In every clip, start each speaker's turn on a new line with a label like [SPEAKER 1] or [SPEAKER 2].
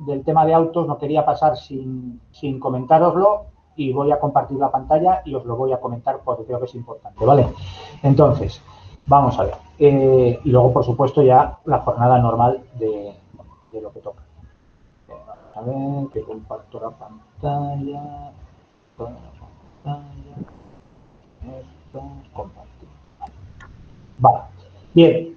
[SPEAKER 1] del tema de autos no quería pasar sin comentároslo y voy a compartir la pantalla y os lo voy a comentar porque creo que es importante, ¿vale? Entonces, vamos a ver. Y luego, por supuesto, ya la jornada normal de lo que toca. Vamos a ver, que comparto la pantalla. Toda la pantalla. Esto, compartir. Vale. Bien.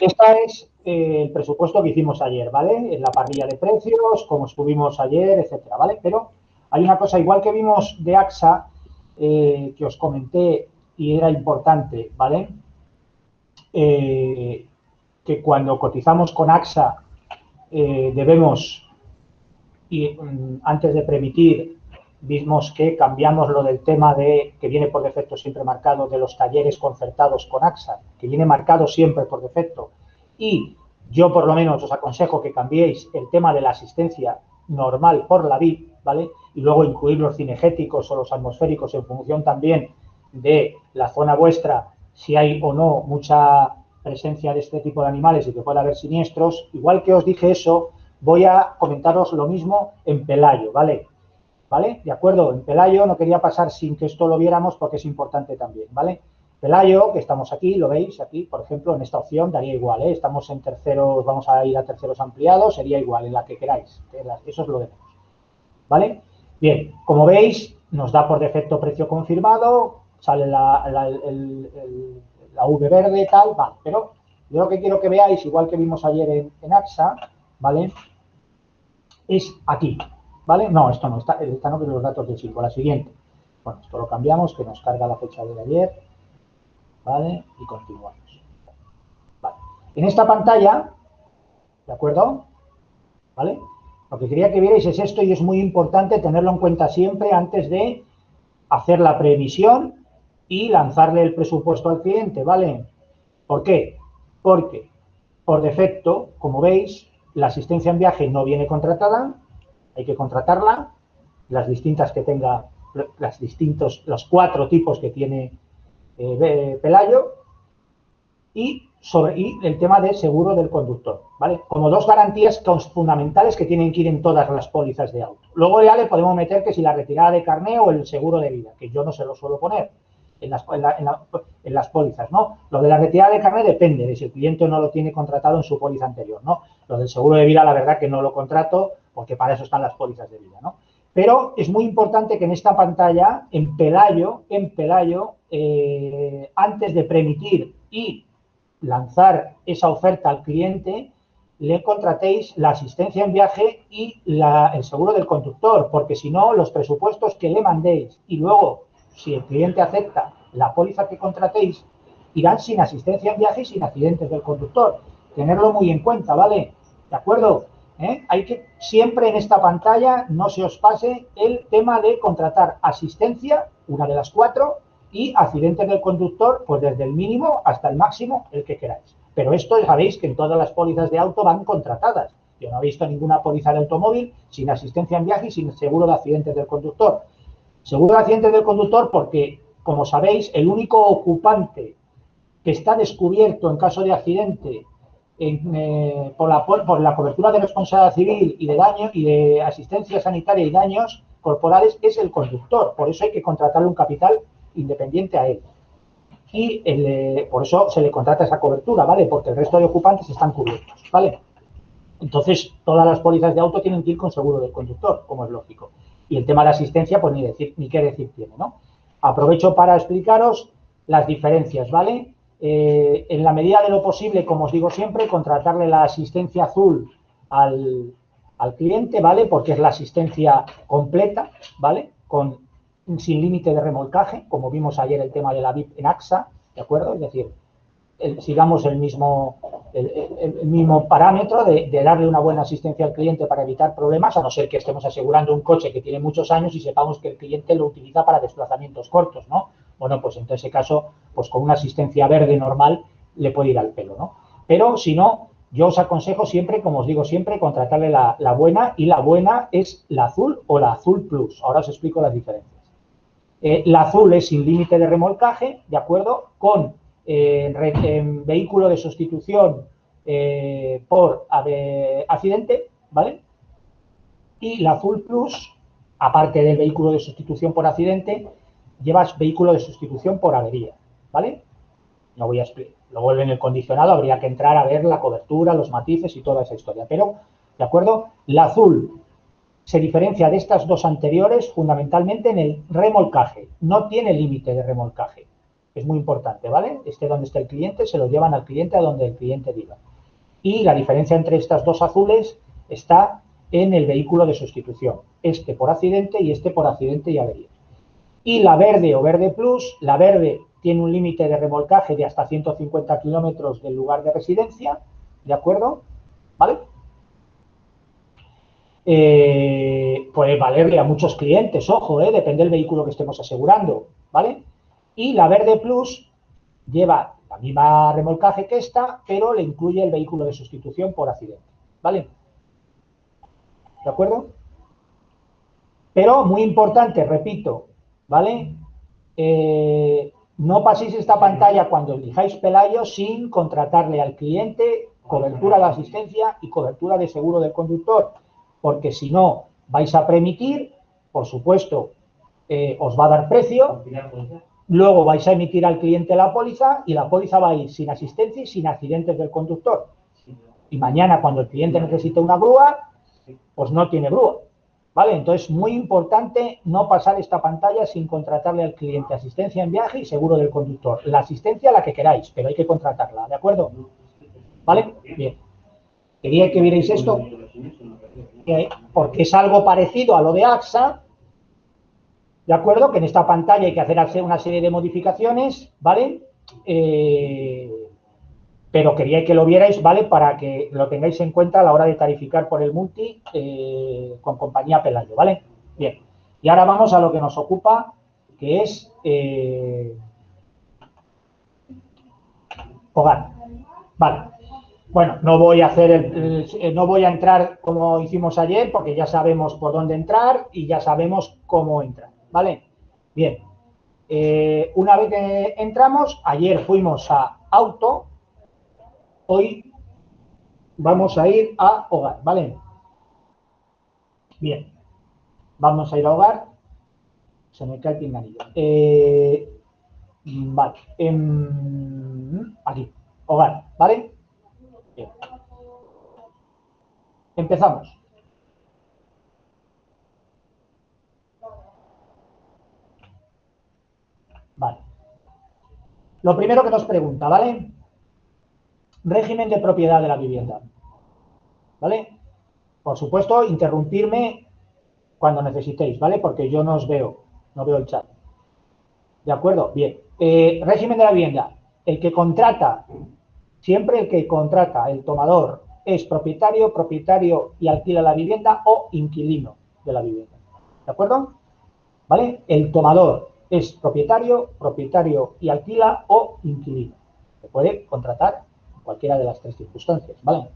[SPEAKER 1] Esta es el presupuesto que hicimos ayer, ¿vale? En la parrilla de precios, como estuvimos ayer, etcétera, ¿vale? Pero hay una cosa, igual que vimos de AXA, que os comenté y era importante, ¿vale? Que cuando cotizamos con AXA debemos, y antes de permitir, vimos que cambiamos lo del tema de, que viene por defecto siempre marcado, de los talleres concertados con AXA, que viene marcado siempre por defecto, y yo por lo menos os aconsejo que cambiéis el tema de la asistencia normal por la VIP, ¿vale? Y luego incluir los cinegéticos o los atmosféricos en función también de la zona vuestra, si hay o no mucha presencia de este tipo de animales y que pueda haber siniestros. Igual que os dije eso, voy a comentaros lo mismo en Pelayo, ¿vale? ¿Vale? ¿De acuerdo? En Pelayo no quería pasar sin que esto lo viéramos porque es importante también, ¿vale? Pelayo, que estamos aquí, lo veis aquí, por ejemplo, en esta opción daría igual, ¿eh? Estamos en terceros, vamos a ir a terceros ampliados, sería igual, en la que queráis, eso es lo de menos, ¿vale? Bien, como veis, nos da por defecto precio confirmado, sale la V verde, tal, vale, pero yo lo que quiero que veáis, igual que vimos ayer en AXA, ¿vale? Es aquí, ¿vale? No, esto no, esta no, que los datos del Silvo, la siguiente. Bueno, esto lo cambiamos, que nos carga la fecha de ayer, ¿vale? Y continuamos. Vale. En esta pantalla, ¿de acuerdo? ¿Vale? Lo que quería que vierais es esto y es muy importante tenerlo en cuenta siempre antes de hacer la previsión y lanzarle el presupuesto al cliente, ¿vale? ¿Por qué? Porque por defecto, como veis, la asistencia en viaje no viene contratada, hay que contratarla, las distintas que tenga, los 4 tipos que tiene Pelayo, y el tema de seguro del conductor, ¿vale? Como 2 garantías fundamentales que tienen que ir en todas las pólizas de auto. Luego ya le podemos meter que si la retirada de carné o el seguro de vida, que yo no se lo suelo poner en las pólizas, ¿no? Lo de la retirada de carné depende de si el cliente no lo tiene contratado en su póliza anterior, ¿no? Lo del seguro de vida, la verdad que no lo contrato porque para eso están las pólizas de vida, ¿no? Pero es muy importante que en esta pantalla, en Pelayo, antes de permitir y lanzar esa oferta al cliente, le contratéis la asistencia en viaje y el seguro del conductor, porque si no, los presupuestos que le mandéis y luego, si el cliente acepta la póliza que contratéis, irán sin asistencia en viaje y sin accidentes del conductor. Tenerlo muy en cuenta, ¿vale? ¿De acuerdo? Hay que siempre en esta pantalla no se os pase el tema de contratar asistencia, una de las 4, y accidentes del conductor, pues desde el mínimo hasta el máximo, el que queráis. Pero esto ya sabéis que en todas las pólizas de auto van contratadas. Yo no he visto ninguna póliza de automóvil sin asistencia en viaje y sin seguro de accidentes del conductor. Seguro de accidentes del conductor porque, como sabéis, el único ocupante que está descubierto en caso de accidente por la cobertura de responsabilidad civil y de daño y de asistencia sanitaria y daños corporales es el conductor. Por eso hay que contratarle un capital independiente a él. Y por eso se le contrata esa cobertura, ¿vale? Porque el resto de ocupantes están cubiertos, ¿vale? Entonces, todas las pólizas de auto tienen que ir con seguro del conductor, como es lógico. Y el tema de asistencia, pues ni qué decir tiene, ¿no? Aprovecho para explicaros las diferencias, ¿vale? En la medida de lo posible, como os digo siempre, contratarle la asistencia azul al cliente, ¿vale? Porque es la asistencia completa, ¿vale? Sin límite de remolcaje, como vimos ayer el tema de la VIP en AXA, ¿de acuerdo? Es decir, sigamos el mismo parámetro de darle una buena asistencia al cliente para evitar problemas, a no ser que estemos asegurando un coche que tiene muchos años y sepamos que el cliente lo utiliza para desplazamientos cortos, ¿no? Bueno, pues en ese caso, pues con una asistencia verde normal le puede ir al pelo, ¿no? Pero si no, yo os aconsejo siempre, como os digo siempre, contratarle la buena, y la buena es la azul o la azul plus. Ahora os explico las diferencias. La azul es sin límite de remolcaje, ¿de acuerdo? Con vehículo de sustitución por accidente, ¿vale? Y la Azul Plus, aparte del vehículo de sustitución por accidente, llevas vehículo de sustitución por avería, ¿vale? No voy a explicar. Luego en el condicionado habría que entrar a ver la cobertura, los matices y toda esa historia. Pero, ¿de acuerdo? La Azul se diferencia de estas dos anteriores fundamentalmente en el remolcaje. No tiene límite de remolcaje. Es muy importante, ¿vale? Donde esté el cliente, se lo llevan al cliente a donde el cliente diga. Y la diferencia entre estas dos azules está en el vehículo de sustitución. Este por accidente y este por accidente y avería. Y la verde o verde plus, la verde tiene un límite de remolcaje de hasta 150 kilómetros del lugar de residencia, ¿de acuerdo? ¿Vale? Puede valerle a muchos clientes, ojo, depende del vehículo que estemos asegurando, ¿vale? Y la verde plus lleva la misma remolcaje que esta, pero le incluye el vehículo de sustitución por accidente, ¿vale? ¿De acuerdo? Pero muy importante, repito, ¿vale? No paséis esta pantalla cuando elijáis Pelayo sin contratarle al cliente cobertura de asistencia y cobertura de seguro del conductor, porque si no vais a permitir, por supuesto, os va a dar precio, luego vais a emitir al cliente la póliza y la póliza va a ir sin asistencia y sin accidentes del conductor. Y mañana cuando el cliente necesite una grúa, pues no tiene grúa. ¿Vale? Entonces, muy importante no pasar esta pantalla sin contratarle al cliente asistencia en viaje y seguro del conductor. La asistencia la que queráis, pero hay que contratarla, ¿de acuerdo? ¿Vale? Bien. Quería que vierais esto, porque es algo parecido a lo de AXA, ¿de acuerdo? Que en esta pantalla hay que hacer una serie de modificaciones, ¿vale? Pero quería que lo vierais, ¿vale? Para que lo tengáis en cuenta a la hora de tarificar por el multi con compañía Pelayo, ¿vale? Bien. Y ahora vamos a lo que nos ocupa, que es hogar. Vale. Bueno, no voy a no voy a entrar como hicimos ayer, porque ya sabemos por dónde entrar y ya sabemos cómo entrar, ¿vale? Bien. Una vez que entramos, ayer fuimos a auto. Hoy vamos a ir a hogar, ¿vale? Bien. Vamos a ir a hogar. Se me cae el pinganillo. Vale. Aquí. Hogar, ¿vale? Bien. Empezamos. Vale. Lo primero que nos pregunta, ¿vale? Régimen de propiedad de la vivienda. ¿Vale? Por supuesto, interrumpirme cuando necesitéis, ¿vale? Porque yo no os veo, no veo el chat. ¿De acuerdo? Bien. Régimen de la vivienda. El que contrata, siempre el que contrata, el tomador, es propietario, propietario y alquila la vivienda o inquilino de la vivienda. ¿De acuerdo? ¿Vale? El tomador es propietario, propietario y alquila o inquilino. Se puede contratar en cualquiera de las tres circunstancias, ¿vale?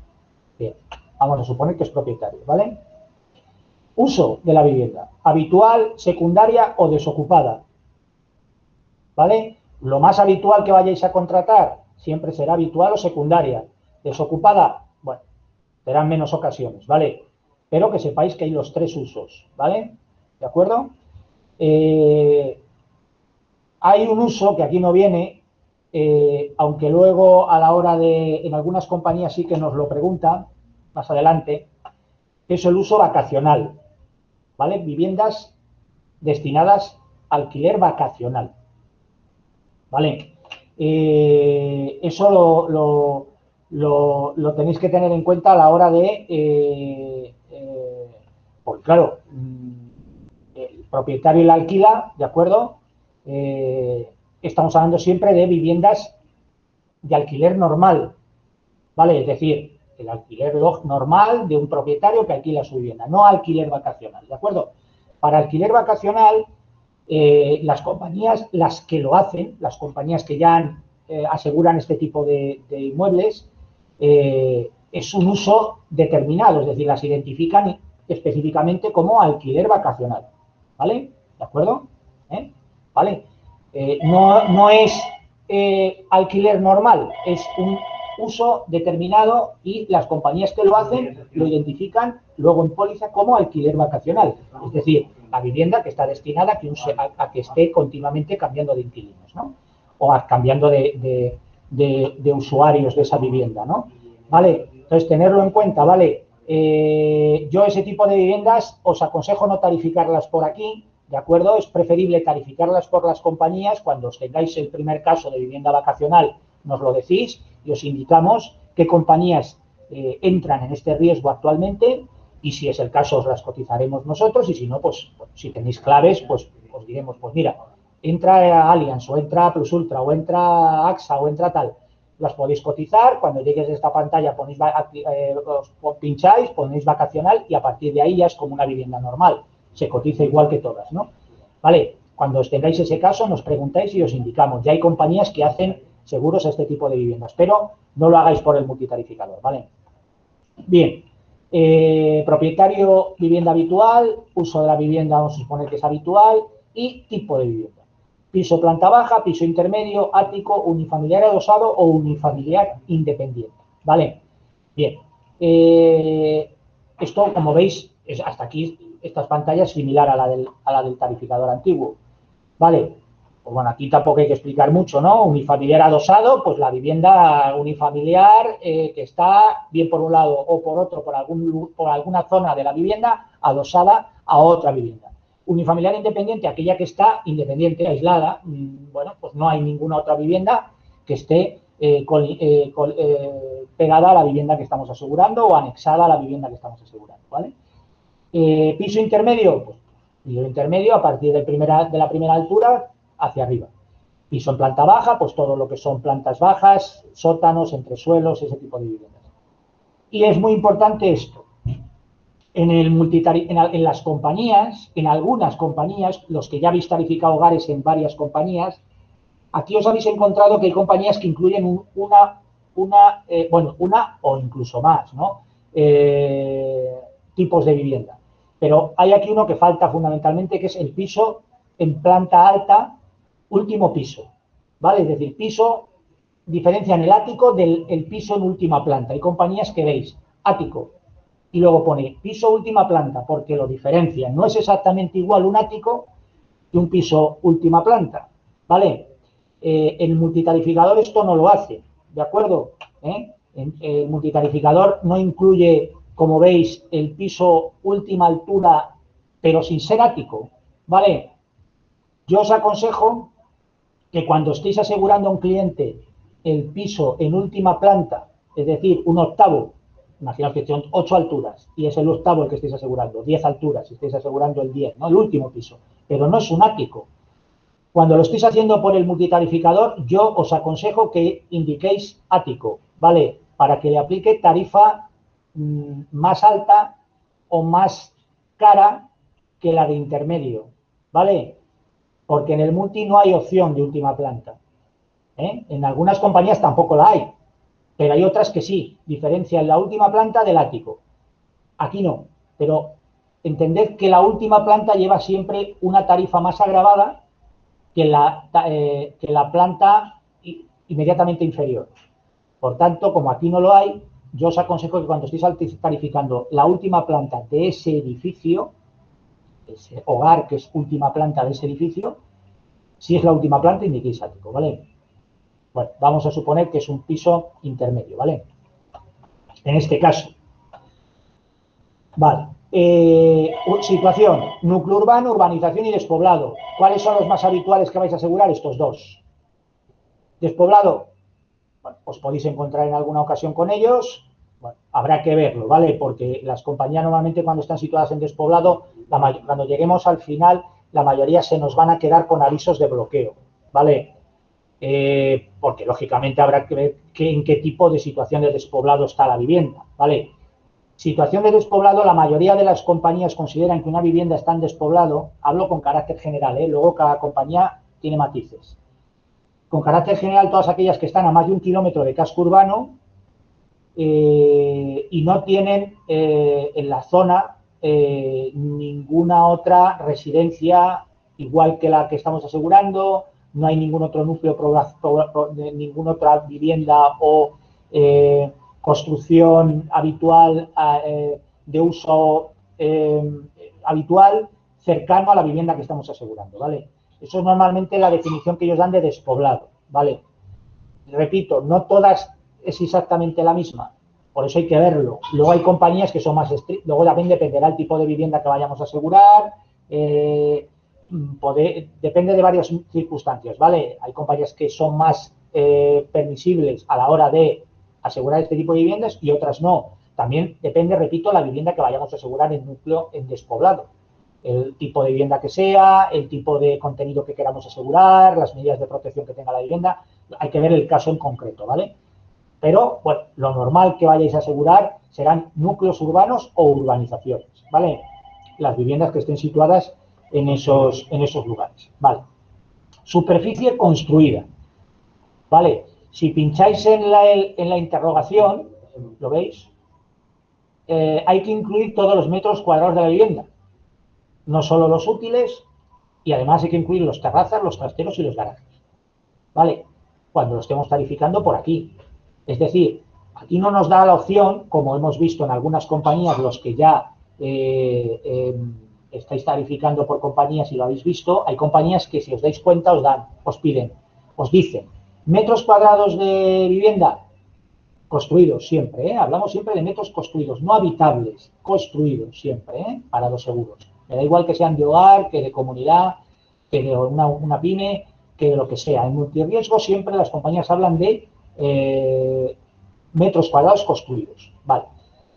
[SPEAKER 1] Bien, vamos a suponer que es propietario, ¿vale? Uso de la vivienda, habitual, secundaria o desocupada, ¿vale? Lo más habitual que vayáis a contratar siempre será habitual o secundaria. Desocupada, bueno, serán menos ocasiones, ¿vale? Pero que sepáis que hay los tres usos, ¿vale? ¿De acuerdo? Hay un uso que aquí no viene, aunque luego a la hora en algunas compañías sí que nos lo preguntan, más adelante, que es el uso vacacional, ¿vale? Viviendas destinadas a alquiler vacacional, ¿vale? Eso lo tenéis que tener en cuenta a la hora de, porque claro, el propietario y la alquila, ¿de acuerdo? Estamos hablando siempre de viviendas de alquiler normal, ¿vale? Es decir, el alquiler normal de un propietario que alquila su vivienda, no alquiler vacacional, ¿de acuerdo? Para alquiler vacacional, las compañías, las que lo hacen, las compañías que ya aseguran este tipo de inmuebles, es un uso determinado, es decir, las identifican específicamente como alquiler vacacional, ¿vale? ¿De acuerdo? ¿Vale? No es alquiler normal, es un uso determinado y las compañías que lo hacen lo identifican luego en póliza como alquiler vacacional. Es decir, la vivienda que está destinada a que esté continuamente cambiando de inquilinos, ¿no? O cambiando de usuarios de esa vivienda, ¿no? ¿Vale? Entonces, tenerlo en cuenta, ¿vale? Yo ese tipo de viviendas os aconsejo no tarificarlas por aquí, ¿de acuerdo? Es preferible tarificarlas por las compañías. Cuando os tengáis el primer caso de vivienda vacacional, nos lo decís y os indicamos qué compañías entran en este riesgo actualmente, y si es el caso os las cotizaremos nosotros, y si no, pues si tenéis claves, pues os diremos, pues mira, entra Allianz o entra Plus Ultra o entra AXA o entra tal. Las podéis cotizar, cuando llegues a esta pantalla os pincháis, ponéis vacacional y a partir de ahí ya es como una vivienda normal, se cotiza igual que todas, ¿no? Vale, cuando os tengáis ese caso nos preguntáis y os indicamos. Ya hay compañías que hacen seguros a este tipo de viviendas, pero no lo hagáis por el multitarificador, ¿vale? Bien, propietario, vivienda habitual, uso de la vivienda vamos a suponer que es habitual, y tipo de vivienda. Piso planta baja, piso intermedio, ático, unifamiliar adosado o unifamiliar independiente, ¿vale? Bien, esto, como veis, hasta aquí, esta pantalla es similar a la del tarificador antiguo, ¿vale? Pues bueno, aquí tampoco hay que explicar mucho, ¿no? Unifamiliar adosado, pues la vivienda unifamiliar que está bien por un lado o por otro, por alguna zona de la vivienda, adosada a otra vivienda. Unifamiliar independiente, aquella que está independiente, aislada, bueno, pues no hay ninguna otra vivienda que esté pegada a la vivienda que estamos asegurando o anexada a la vivienda que estamos asegurando, ¿vale? Piso intermedio, pues piso intermedio a partir de la primera altura hacia arriba. Piso en planta baja, pues todo lo que son plantas bajas, sótanos, entresuelos, ese tipo de viviendas. Y es muy importante esto. En las compañías, en algunas compañías, los que ya habéis tarificado hogares en varias compañías, aquí os habéis encontrado que hay compañías que incluyen una o incluso más, ¿no? Tipos de vivienda. Pero hay aquí uno que falta fundamentalmente, que es el piso en planta alta, último piso, ¿vale? Es decir, diferencian el ático del piso en última planta. Hay compañías que veis ático y luego pone piso última planta porque lo diferencian. No es exactamente igual un ático que un piso última planta, ¿vale? El multitarificador esto no lo hace, ¿de acuerdo? El multitarificador no incluye, como veis, el piso última altura, pero sin ser ático, ¿vale? Yo os aconsejo que cuando estéis asegurando a un cliente el piso en última planta, es decir, un octavo, imaginaos que son 8 alturas y es el octavo el que estáis asegurando, 10 alturas, si estáis asegurando el 10, ¿no? El último piso, pero no es un ático. Cuando lo estéis haciendo por el multitarificador, yo os aconsejo que indiquéis ático, ¿vale? Para que le aplique tarifa más alta o más cara que la de intermedio, ¿vale? Porque en el multi no hay opción de última planta. En algunas compañías tampoco la hay, pero hay otras que sí, diferencian la última planta del ático. Aquí no, pero entended que la última planta lleva siempre una tarifa más agravada que la planta inmediatamente inferior. Por tanto, como aquí no lo hay, yo os aconsejo que cuando estéis tarificando la última planta de ese edificio, ese hogar que es última planta de ese edificio, si es la última planta, indiquéis ático, ¿vale? Bueno, vamos a suponer que es un piso intermedio, ¿vale? En este caso. Vale. Situación, núcleo urbano, urbanización y despoblado. ¿Cuáles son los más habituales que vais a asegurar? Estos dos. Despoblado, bueno, os podéis encontrar en alguna ocasión con ellos. Bueno, habrá que verlo, ¿vale? Porque las compañías normalmente cuando están situadas en despoblado, cuando lleguemos al final, la mayoría se nos van a quedar con avisos de bloqueo, ¿vale? Porque lógicamente habrá que ver en qué tipo de situación de despoblado está la vivienda, ¿vale? Situación de despoblado, la mayoría de las compañías consideran que una vivienda está en despoblado, hablo con carácter general, luego cada compañía tiene matices. Con carácter general, todas aquellas que están a más de 1 kilómetro de casco urbano y no tienen en la zona ninguna otra residencia igual que la que estamos asegurando, no hay ningún otro núcleo, ninguna otra vivienda o construcción habitual de uso habitual cercano a la vivienda que estamos asegurando, ¿vale? Eso es normalmente la definición que ellos dan de despoblado, ¿vale? Repito, no todas es exactamente la misma, por eso hay que verlo. Luego hay compañías que son más estrictas, luego también dependerá el tipo de vivienda que vayamos a asegurar, depende de varias circunstancias, ¿vale? Hay compañías que son más permisibles a la hora de asegurar este tipo de viviendas y otras no. También depende, repito, la vivienda que vayamos a asegurar en núcleo, en despoblado. El tipo de vivienda que sea, el tipo de contenido que queramos asegurar, las medidas de protección que tenga la vivienda. Hay que ver el caso en concreto, ¿vale? Pero, bueno, lo normal que vayáis a asegurar serán núcleos urbanos o urbanizaciones, ¿vale? Las viviendas que estén situadas en esos lugares, ¿vale? Superficie construida, ¿vale? Si pincháis en la interrogación, ¿lo veis? Hay que incluir todos los metros cuadrados de la vivienda, no solo los útiles, y además hay que incluir los terrazas, los trasteros y los garajes, ¿vale? Cuando lo estemos tarificando por aquí. Es decir, aquí no nos da la opción, como hemos visto en algunas compañías, los que ya estáis tarificando por compañías y lo habéis visto, hay compañías que si os dais cuenta os dicen, metros cuadrados de vivienda construidos siempre, hablamos siempre de metros construidos, no habitables, construidos siempre, para los seguros. Me da igual que sean de hogar, que de comunidad, que de una pyme, que de lo que sea. En multirriesgo siempre las compañías hablan de metros cuadrados construidos, vale,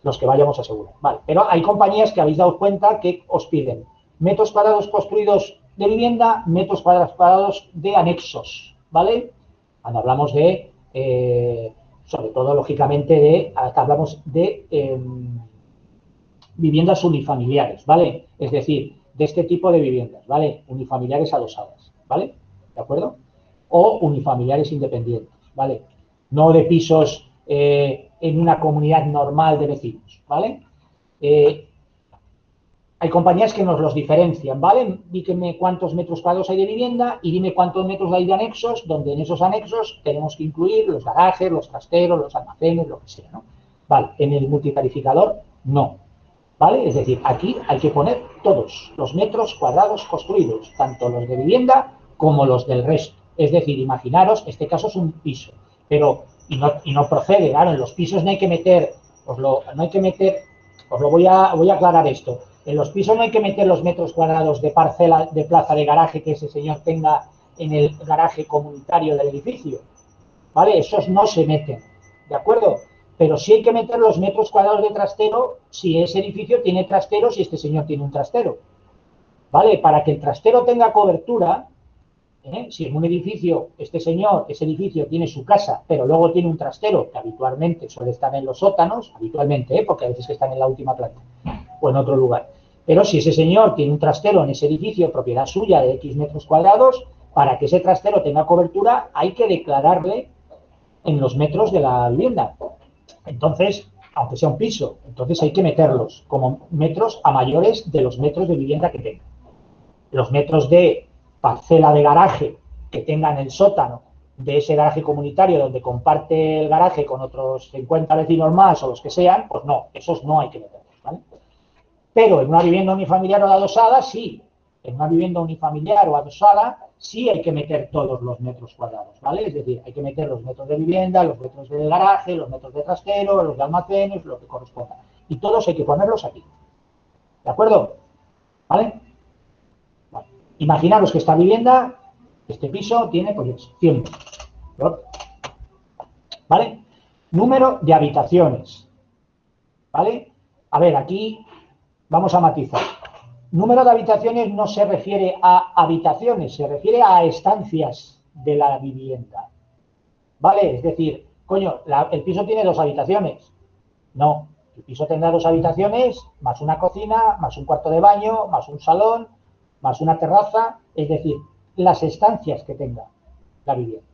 [SPEAKER 1] los que vayamos a asegurar, vale. Pero hay compañías que habéis dado cuenta que os piden metros cuadrados construidos de vivienda, metros cuadrados de anexos, ¿vale? Cuando hablamos de sobre todo, lógicamente, hablamos de viviendas unifamiliares, ¿vale? Es decir, de este tipo de viviendas, ¿vale? Unifamiliares adosadas, ¿vale? ¿De acuerdo? O unifamiliares independientes, ¿vale? No de pisos en una comunidad normal de vecinos, ¿vale? Hay compañías que nos los diferencian, ¿vale? Dígame cuántos metros cuadrados hay de vivienda y dime cuántos metros hay de anexos, donde en esos anexos tenemos que incluir los garajes, los trasteros, los almacenes, lo que sea, ¿no? Vale, en el multitarificador no, ¿vale? Es decir, aquí hay que poner todos los metros cuadrados construidos, tanto los de vivienda como los del resto. Es decir, imaginaros, este caso es un piso, pero, y no procede, claro, en los pisos no hay que meter, voy a aclarar esto. En los pisos no hay que meter los metros cuadrados de parcela, de plaza de garaje que ese señor tenga en el garaje comunitario del edificio, ¿vale? Esos no se meten, ¿de acuerdo? Pero sí hay que meter los metros cuadrados de trastero si ese edificio tiene trasteros y este señor tiene un trastero, ¿vale? Para que el trastero tenga cobertura, si en un edificio, ese edificio tiene su casa, pero luego tiene un trastero, que habitualmente suele estar en los sótanos, habitualmente, porque a veces que están en la última planta, o en otro lugar. Pero si ese señor tiene un trastero en ese edificio, propiedad suya de X metros cuadrados, para que ese trastero tenga cobertura hay que declararle en los metros de la vivienda. Entonces, aunque sea un piso, entonces hay que meterlos como metros a mayores de los metros de vivienda que tenga. Los metros de parcela de garaje que tenga en el sótano de ese garaje comunitario donde comparte el garaje con otros 50 vecinos más o los que sean, pues no, esos no hay que meterlos, ¿vale? Pero en una vivienda unifamiliar o adosada, sí. En una vivienda unifamiliar o adosada, sí hay que meter todos los metros cuadrados, ¿vale? Es decir, hay que meter los metros de vivienda, los metros de garaje, los metros de trastero, los de almacenes, lo que corresponda. Y todos hay que ponerlos aquí. ¿De acuerdo? ¿Vale? Vale. Imaginaros que esta vivienda, este piso, tiene, pues, 100 metros. ¿Vale? Número de habitaciones. ¿Vale? A ver, aquí vamos a matizar. Número de habitaciones no se refiere a habitaciones, se refiere a estancias de la vivienda. ¿Vale? Es decir, coño, el piso tiene 2 habitaciones. No, el piso tendrá 2 habitaciones, más una cocina, más un cuarto de baño, más un salón, más una terraza. Es decir, las estancias que tenga la vivienda.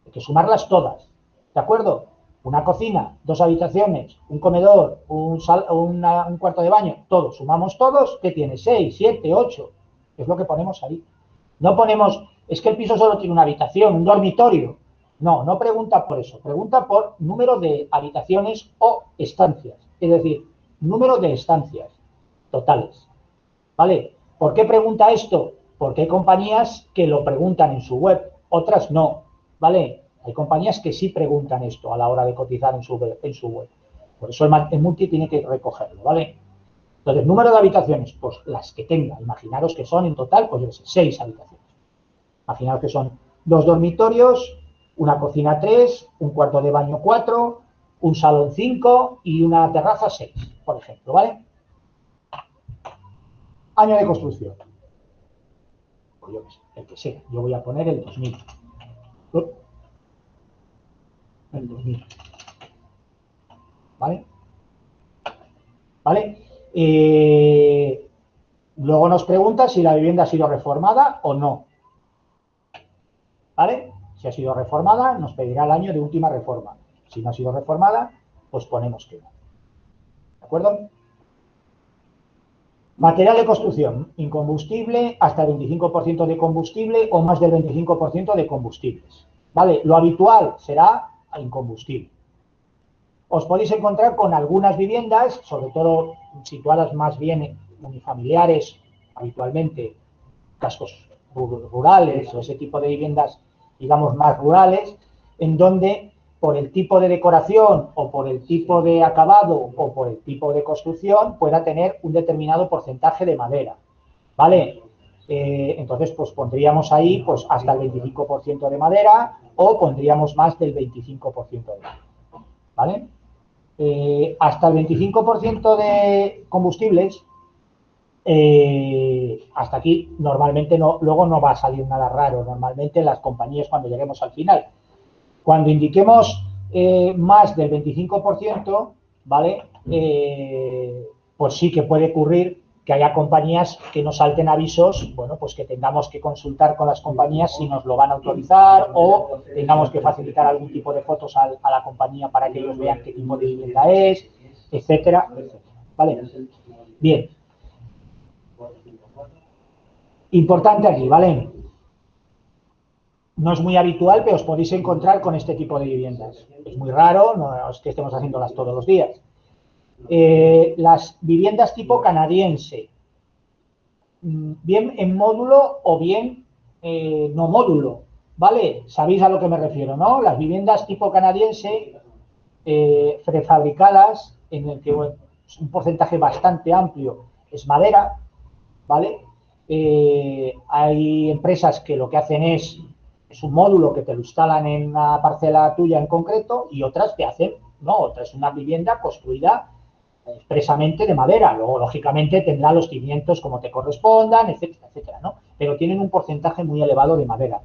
[SPEAKER 1] Hay que sumarlas todas. ¿De acuerdo? Una cocina, 2 habitaciones, un comedor, un cuarto de baño, todos, sumamos todos, ¿qué tiene? 6, 7, 8, es lo que ponemos ahí. No ponemos, es que el piso solo tiene una habitación, un dormitorio. No, no pregunta por eso, pregunta por número de habitaciones o estancias, es decir, número de estancias totales, ¿vale? ¿Por qué pregunta esto? Porque hay compañías que lo preguntan en su web, otras no, ¿vale? Hay compañías que sí preguntan esto a la hora de cotizar en su web. Por eso el multi tiene que recogerlo, ¿vale? Entonces, número de habitaciones, pues las que tenga. Imaginaros que son en total, pues yo sé, 6 habitaciones. Imaginaros que son 2 dormitorios, una cocina 3, un cuarto de baño 4, un salón 5 y una terraza 6, por ejemplo, ¿vale? Año de construcción. Pues yo qué sé, el que sea. Yo voy a poner el 2000. El 2000. ¿Vale? ¿Vale? Luego nos pregunta si la vivienda ha sido reformada o no. ¿Vale? Si ha sido reformada, nos pedirá el año de última reforma. Si no ha sido reformada, pues ponemos que no. ¿De acuerdo? Material de construcción, incombustible, hasta el 25% de combustible o más del 25% de combustibles. ¿Vale? Lo habitual será incombustible. Os podéis encontrar con algunas viviendas, sobre todo situadas más bien unifamiliares, habitualmente cascos rurales o ese tipo de viviendas, digamos, más rurales, en donde por el tipo de decoración o por el tipo de acabado o por el tipo de construcción pueda tener un determinado porcentaje de madera, ¿vale? Entonces, pues pondríamos ahí pues hasta el 25% de madera o pondríamos más del 25% de madera, ¿vale? Hasta el 25% de combustibles, hasta aquí normalmente no, luego no va a salir nada raro, normalmente las compañías cuando lleguemos al final. Cuando indiquemos más del 25%, ¿vale? Pues sí que puede ocurrir que haya compañías que nos salten avisos, bueno, pues que tengamos que consultar con las compañías si nos lo van a autorizar o tengamos que facilitar algún tipo de fotos a la compañía para que ellos vean qué tipo de vivienda es, etcétera, etcétera. ¿Vale? Bien. Importante aquí, ¿vale? No es muy habitual, pero os podéis encontrar con este tipo de viviendas. Es muy raro, no es que estemos haciéndolas todos los días. Las viviendas tipo canadiense, bien en módulo o bien no módulo, ¿vale? Sabéis a lo que me refiero, ¿no? Las viviendas tipo canadiense prefabricadas, en el que bueno, un porcentaje bastante amplio es madera, ¿vale? Hay empresas que lo que hacen es un módulo que te lo instalan en una parcela tuya en concreto y otras te hacen, no, otra es una vivienda construida expresamente de madera. Luego, lógicamente, tendrá los cimientos como te correspondan, etcétera, etcétera, ¿no? Pero tienen un porcentaje muy elevado de madera.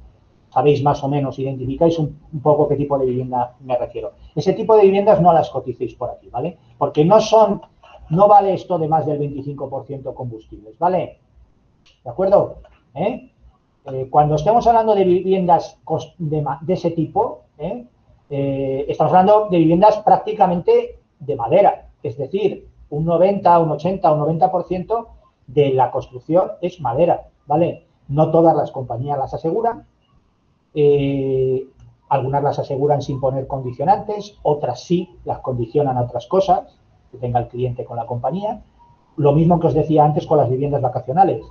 [SPEAKER 1] Sabéis más o menos, identificáis un poco qué tipo de vivienda me refiero. Ese tipo de viviendas no las coticéis por aquí, ¿vale? Porque no vale esto de más del 25% combustibles, ¿vale? ¿De acuerdo? Cuando estemos hablando de viviendas de ese tipo, estamos hablando de viviendas prácticamente de madera. Es decir, un 90, un 80, un 90% de la construcción es madera, ¿vale? No todas las compañías las aseguran. Algunas las aseguran sin poner condicionantes, otras sí las condicionan a otras cosas que tenga el cliente con la compañía. Lo mismo que os decía antes con las viviendas vacacionales.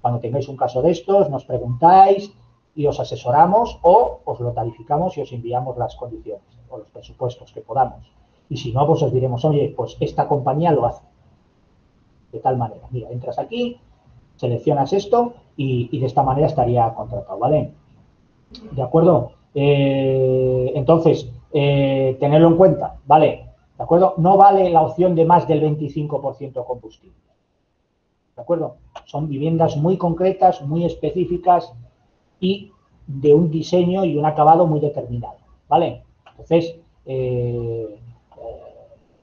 [SPEAKER 1] Cuando tengáis un caso de estos, nos preguntáis y os asesoramos o os lo tarificamos y os enviamos las condiciones o los presupuestos que podamos. Y si no, pues os diremos, oye, pues esta compañía lo hace. De tal manera, mira, entras aquí, seleccionas esto y de esta manera estaría contratado, ¿vale? ¿De acuerdo? Entonces, tenerlo en cuenta, ¿vale? ¿De acuerdo? No vale la opción de más del 25% combustible. ¿De acuerdo? Son viviendas muy concretas, muy específicas y de un diseño y un acabado muy determinado, ¿vale? Entonces,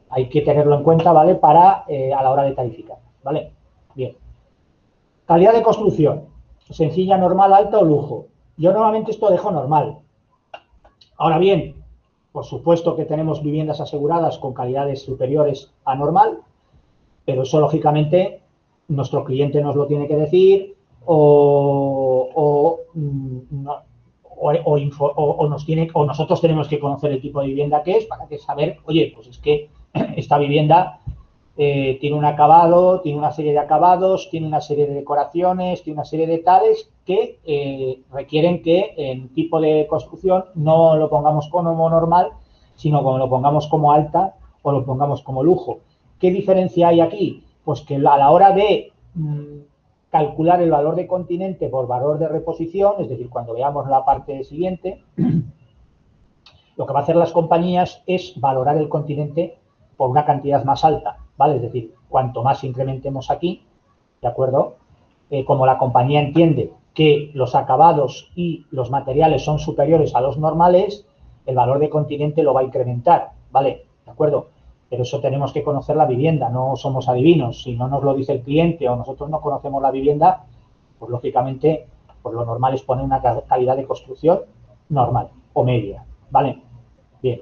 [SPEAKER 1] hay que tenerlo en cuenta, ¿vale? Para a la hora de tarificar, ¿vale? Bien. Calidad de construcción. Sencilla, normal, alta o lujo. Yo normalmente esto dejo normal. Ahora bien, por supuesto que tenemos viviendas aseguradas con calidades superiores a normal, pero eso lógicamente nuestro cliente nos lo tiene que decir o o nosotros tenemos que conocer el tipo de vivienda que es para que saber, oye, pues es que esta vivienda tiene un acabado, tiene una serie de acabados, tiene una serie de decoraciones, tiene una serie de tales que requieren que en tipo de construcción no lo pongamos como normal, sino como lo pongamos como alta o lo pongamos como lujo. ¿Qué diferencia hay aquí? Pues que a la hora de calcular el valor de continente por valor de reposición, es decir, cuando veamos la parte siguiente, lo que va a hacer las compañías es valorar el continente por una cantidad más alta, ¿vale? Es decir, cuanto más incrementemos aquí, ¿de acuerdo? Como la compañía entiende que los acabados y los materiales son superiores a los normales, el valor de continente lo va a incrementar, ¿vale? ¿De acuerdo? Pero eso tenemos que conocer la vivienda, no somos adivinos. Si no nos lo dice el cliente o nosotros no conocemos la vivienda, pues lógicamente, pues lo normal es poner una calidad de construcción normal o media, ¿vale? Bien.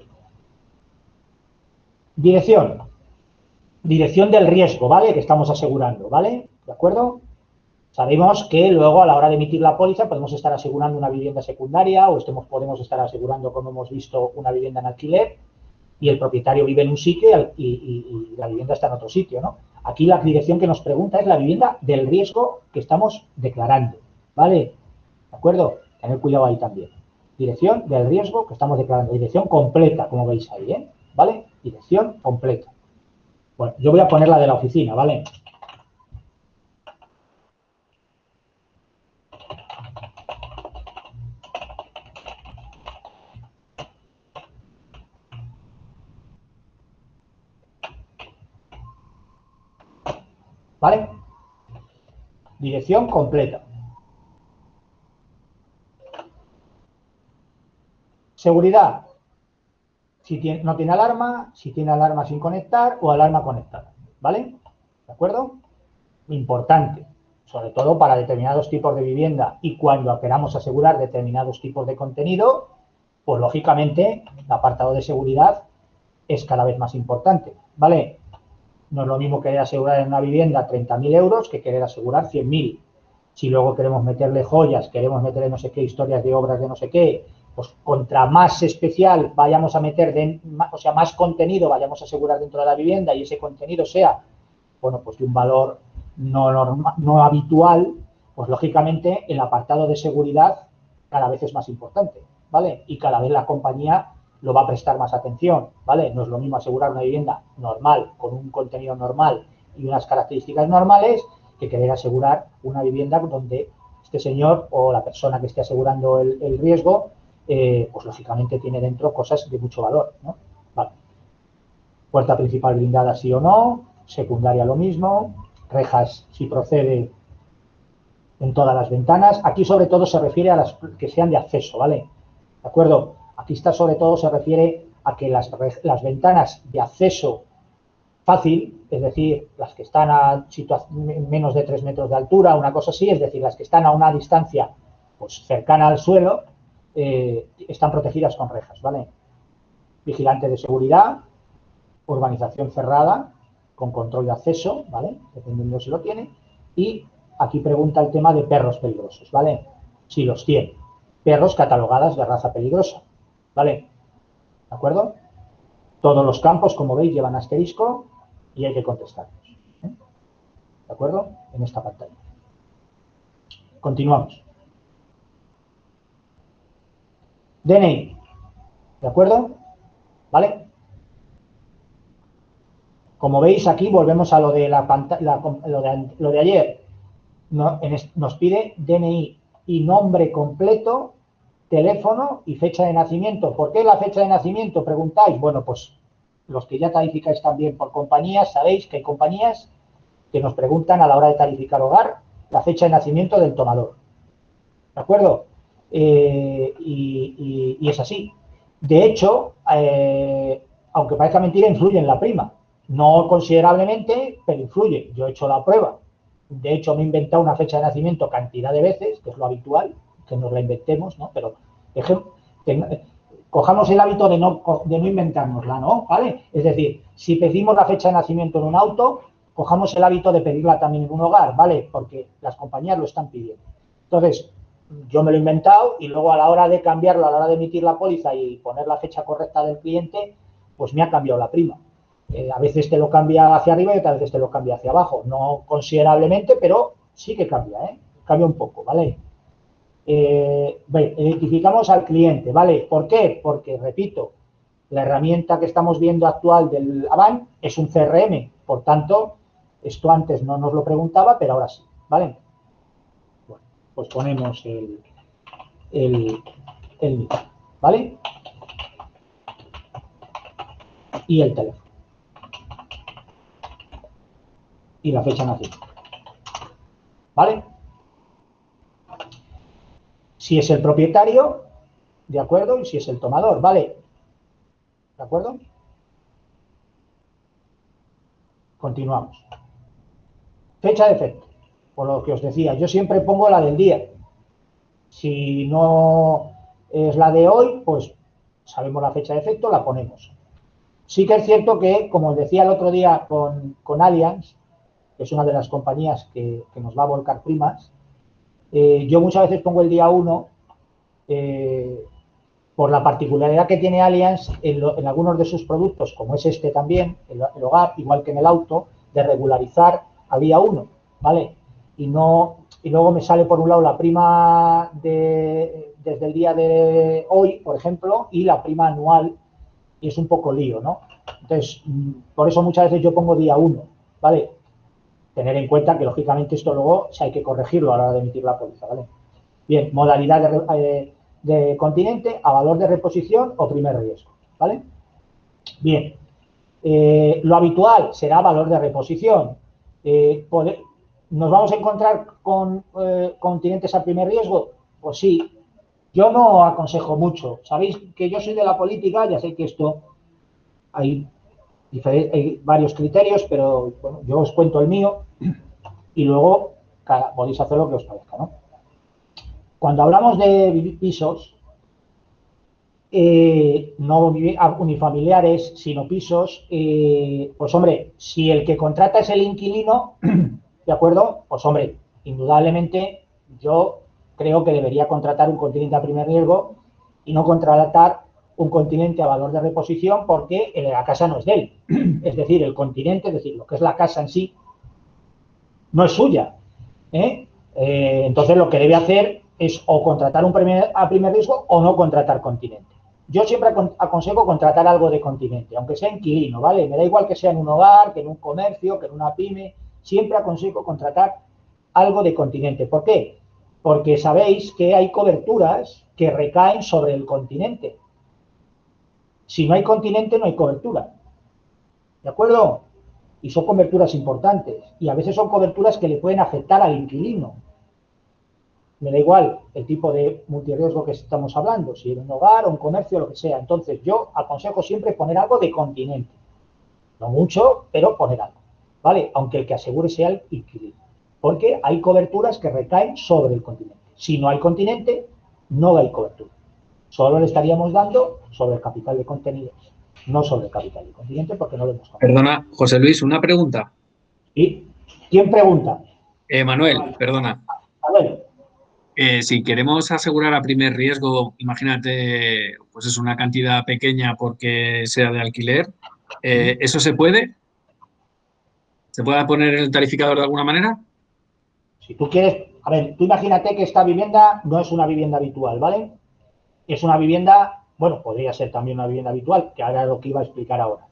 [SPEAKER 1] Dirección. Dirección del riesgo, ¿vale? Que estamos asegurando, ¿vale? ¿De acuerdo? Sabemos que luego a la hora de emitir la póliza podemos estar asegurando una vivienda secundaria o podemos estar asegurando, como hemos visto, una vivienda en alquiler y el propietario vive en un sitio y la vivienda está en otro sitio, ¿no? Aquí la dirección que nos pregunta es la vivienda del riesgo que estamos declarando, ¿vale? ¿De acuerdo? Tener cuidado ahí también. Dirección del riesgo que estamos declarando. Dirección completa, como veis ahí, ¿eh? ¿Vale? Dirección completa. Bueno, yo voy a poner la de la oficina, ¿vale? ¿Vale? Dirección completa. Seguridad. Si no tiene alarma, si tiene alarma sin conectar o alarma conectada, ¿vale? ¿De acuerdo? Importante, sobre todo para determinados tipos de vivienda y cuando queramos asegurar determinados tipos de contenido, pues lógicamente el apartado de seguridad es cada vez más importante, ¿vale? No es lo mismo querer asegurar en una vivienda 30.000 euros que querer asegurar 100.000. Si luego queremos meterle joyas, queremos meterle no sé qué historias de obras de no sé qué, pues contra más especial vayamos a meter, o sea, más contenido vayamos a asegurar dentro de la vivienda y ese contenido sea, bueno, pues de un valor no habitual, pues lógicamente el apartado de seguridad cada vez es más importante, ¿vale? Y cada vez la compañía lo va a prestar más atención, ¿vale? No es lo mismo asegurar una vivienda normal, con un contenido normal y unas características normales, que querer asegurar una vivienda donde este señor o la persona que esté asegurando el riesgo, pues lógicamente tiene dentro cosas de mucho valor, ¿no? Vale. Puerta principal blindada sí o no, secundaria lo mismo, rejas si procede en todas las ventanas. Aquí sobre todo se refiere a las que sean de acceso, ¿vale? ¿De acuerdo? Aquí está sobre todo se refiere a que las ventanas de acceso fácil, es decir, las que están a menos de 3 metros de altura, una cosa así, es decir, las que están a una distancia pues cercana al suelo, están protegidas con rejas, ¿vale? Vigilante de seguridad, urbanización cerrada, con control de acceso, ¿vale? Dependiendo si lo tiene. Y aquí pregunta el tema de perros peligrosos, ¿vale? Si los tiene. Perros catalogadas de raza peligrosa, ¿vale? ¿De acuerdo? Todos los campos, como veis, llevan asterisco y hay que contestarlos. ¿De acuerdo? En esta pantalla. Continuamos. DNI. ¿De acuerdo? ¿Vale? Como veis aquí, volvemos a lo de la pantalla, lo de ayer. Nos pide DNI y nombre completo, teléfono y fecha de nacimiento. ¿Por qué la fecha de nacimiento? Preguntáis. Bueno, pues los que ya tarificáis también por compañías, sabéis que hay compañías que nos preguntan a la hora de tarificar hogar la fecha de nacimiento del tomador. ¿De acuerdo? Y es así. De hecho, aunque parezca mentira, influye en la prima. No considerablemente, pero influye. Yo he hecho la prueba. De hecho, me he inventado una fecha de nacimiento cantidad de veces, que es lo habitual, que nos la inventemos, ¿no? Pero cojamos el hábito de no inventárnosla, ¿no? ¿Vale? Es decir, si pedimos la fecha de nacimiento en un auto, cojamos el hábito de pedirla también en un hogar, ¿vale? Porque las compañías lo están pidiendo. Entonces, yo me lo he inventado y luego a la hora de cambiarlo, a la hora de emitir la póliza y poner la fecha correcta del cliente, pues me ha cambiado la prima. A veces te lo cambia hacia arriba y otras veces te lo cambia hacia abajo. No considerablemente, pero sí que cambia, ¿eh? Cambia un poco, ¿vale? Identificamos al cliente, ¿vale? ¿Por qué? Porque, repito, la herramienta que estamos viendo actual del Avant es un CRM, por tanto, esto antes no nos lo preguntaba, pero ahora sí, ¿vale? Bueno, pues ponemos el ¿vale? Y el teléfono. Y la fecha de nacimiento, ¿vale? Si es el propietario, ¿de acuerdo? Y si es el tomador, ¿vale? ¿De acuerdo? Continuamos. Fecha de efecto. Por lo que os decía, yo siempre pongo la del día. Si no es la de hoy, pues sabemos la fecha de efecto, la ponemos. Sí que es cierto que, como os decía el otro día con Allianz, que es una de las compañías que nos va a volcar primas, yo muchas veces pongo el día 1 por la particularidad que tiene Allianz en algunos de sus productos, como es este también, el hogar, igual que en el auto, de regularizar al día 1, ¿vale? Y luego me sale por un lado la prima desde el día de hoy, por ejemplo, y la prima anual, y es un poco lío, ¿no? Entonces, por eso muchas veces yo pongo día 1, ¿vale? Tener en cuenta que, lógicamente, esto luego hay que corregirlo a la hora de emitir la póliza, ¿vale? Bien, modalidad de continente, a valor de reposición o primer riesgo, ¿vale? Bien, lo habitual será valor de reposición. ¿Nos vamos a encontrar con continentes a primer riesgo? Pues sí. Yo no aconsejo mucho. Sabéis que yo soy de la política, ya sé que esto hay varios criterios, pero bueno, yo os cuento el mío y luego podéis hacer lo que os parezca, ¿no? Cuando hablamos de pisos, no unifamiliares, sino pisos, pues hombre, si el que contrata es el inquilino, ¿de acuerdo? Pues hombre, indudablemente yo creo que debería contratar un continente a primer riesgo y no contratar un continente a valor de reposición porque la casa no es de él. Es decir, el continente, es decir, lo que es la casa en sí, no es suya, ¿eh? Entonces lo que debe hacer es o contratar a primer riesgo o no contratar continente. Yo siempre aconsejo contratar algo de continente, aunque sea inquilino, ¿vale? Me da igual que sea en un hogar, que en un comercio, que en una pyme, siempre aconsejo contratar algo de continente. ¿Por qué? Porque sabéis que hay coberturas que recaen sobre el continente. Si no hay continente, no hay cobertura. ¿De acuerdo? Y son coberturas importantes. Y a veces son coberturas que le pueden afectar al inquilino. Me da igual el tipo de multirriesgo que estamos hablando, si en un hogar o un comercio, lo que sea. Entonces, yo aconsejo siempre poner algo de continente. No mucho, pero poner algo, ¿vale? Aunque el que asegure sea el inquilino. Porque hay coberturas que recaen sobre el continente. Si no hay continente, no hay cobertura. Solo le estaríamos dando sobre el capital de contenidos, no sobre el capital de continente, porque no lo hemos contado.
[SPEAKER 2] Perdona, José Luis, una pregunta.
[SPEAKER 1] ¿Y quién pregunta?
[SPEAKER 2] Manuel, perdona.
[SPEAKER 1] A ver.
[SPEAKER 2] Si queremos asegurar a primer riesgo, imagínate, pues es una cantidad pequeña porque sea de alquiler, ¿eso se puede? ¿Se puede poner en el tarificador de alguna manera?
[SPEAKER 1] Si tú quieres, a ver, tú imagínate que esta vivienda no es una vivienda habitual, ¿vale? Es una vivienda, bueno, podría ser también una vivienda habitual, que ahora es lo que iba a explicar ahora.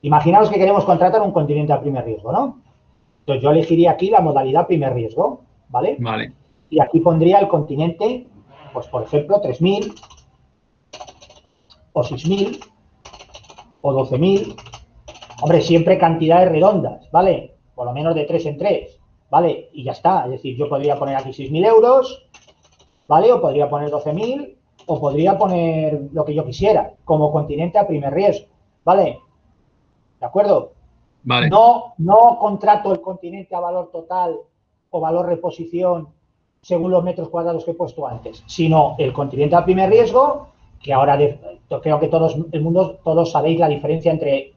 [SPEAKER 1] Imaginaos que queremos contratar un continente a primer riesgo, ¿no? Entonces yo elegiría aquí la modalidad primer riesgo, ¿vale?
[SPEAKER 2] Vale.
[SPEAKER 1] Y aquí pondría el continente, pues por ejemplo, 3.000 o 6.000 o 12.000. Hombre, siempre cantidades redondas, ¿vale? Por lo menos de 3 en 3, ¿vale? Y ya está. Es decir, yo podría poner aquí 6.000 euros, ¿vale? O podría poner 12.000, o podría poner lo que yo quisiera, como continente a primer riesgo, ¿vale? ¿De acuerdo?
[SPEAKER 2] Vale.
[SPEAKER 1] No contrato el continente a valor total o valor reposición según los metros cuadrados que he puesto antes, sino el continente a primer riesgo, que ahora creo que todos sabéis la diferencia entre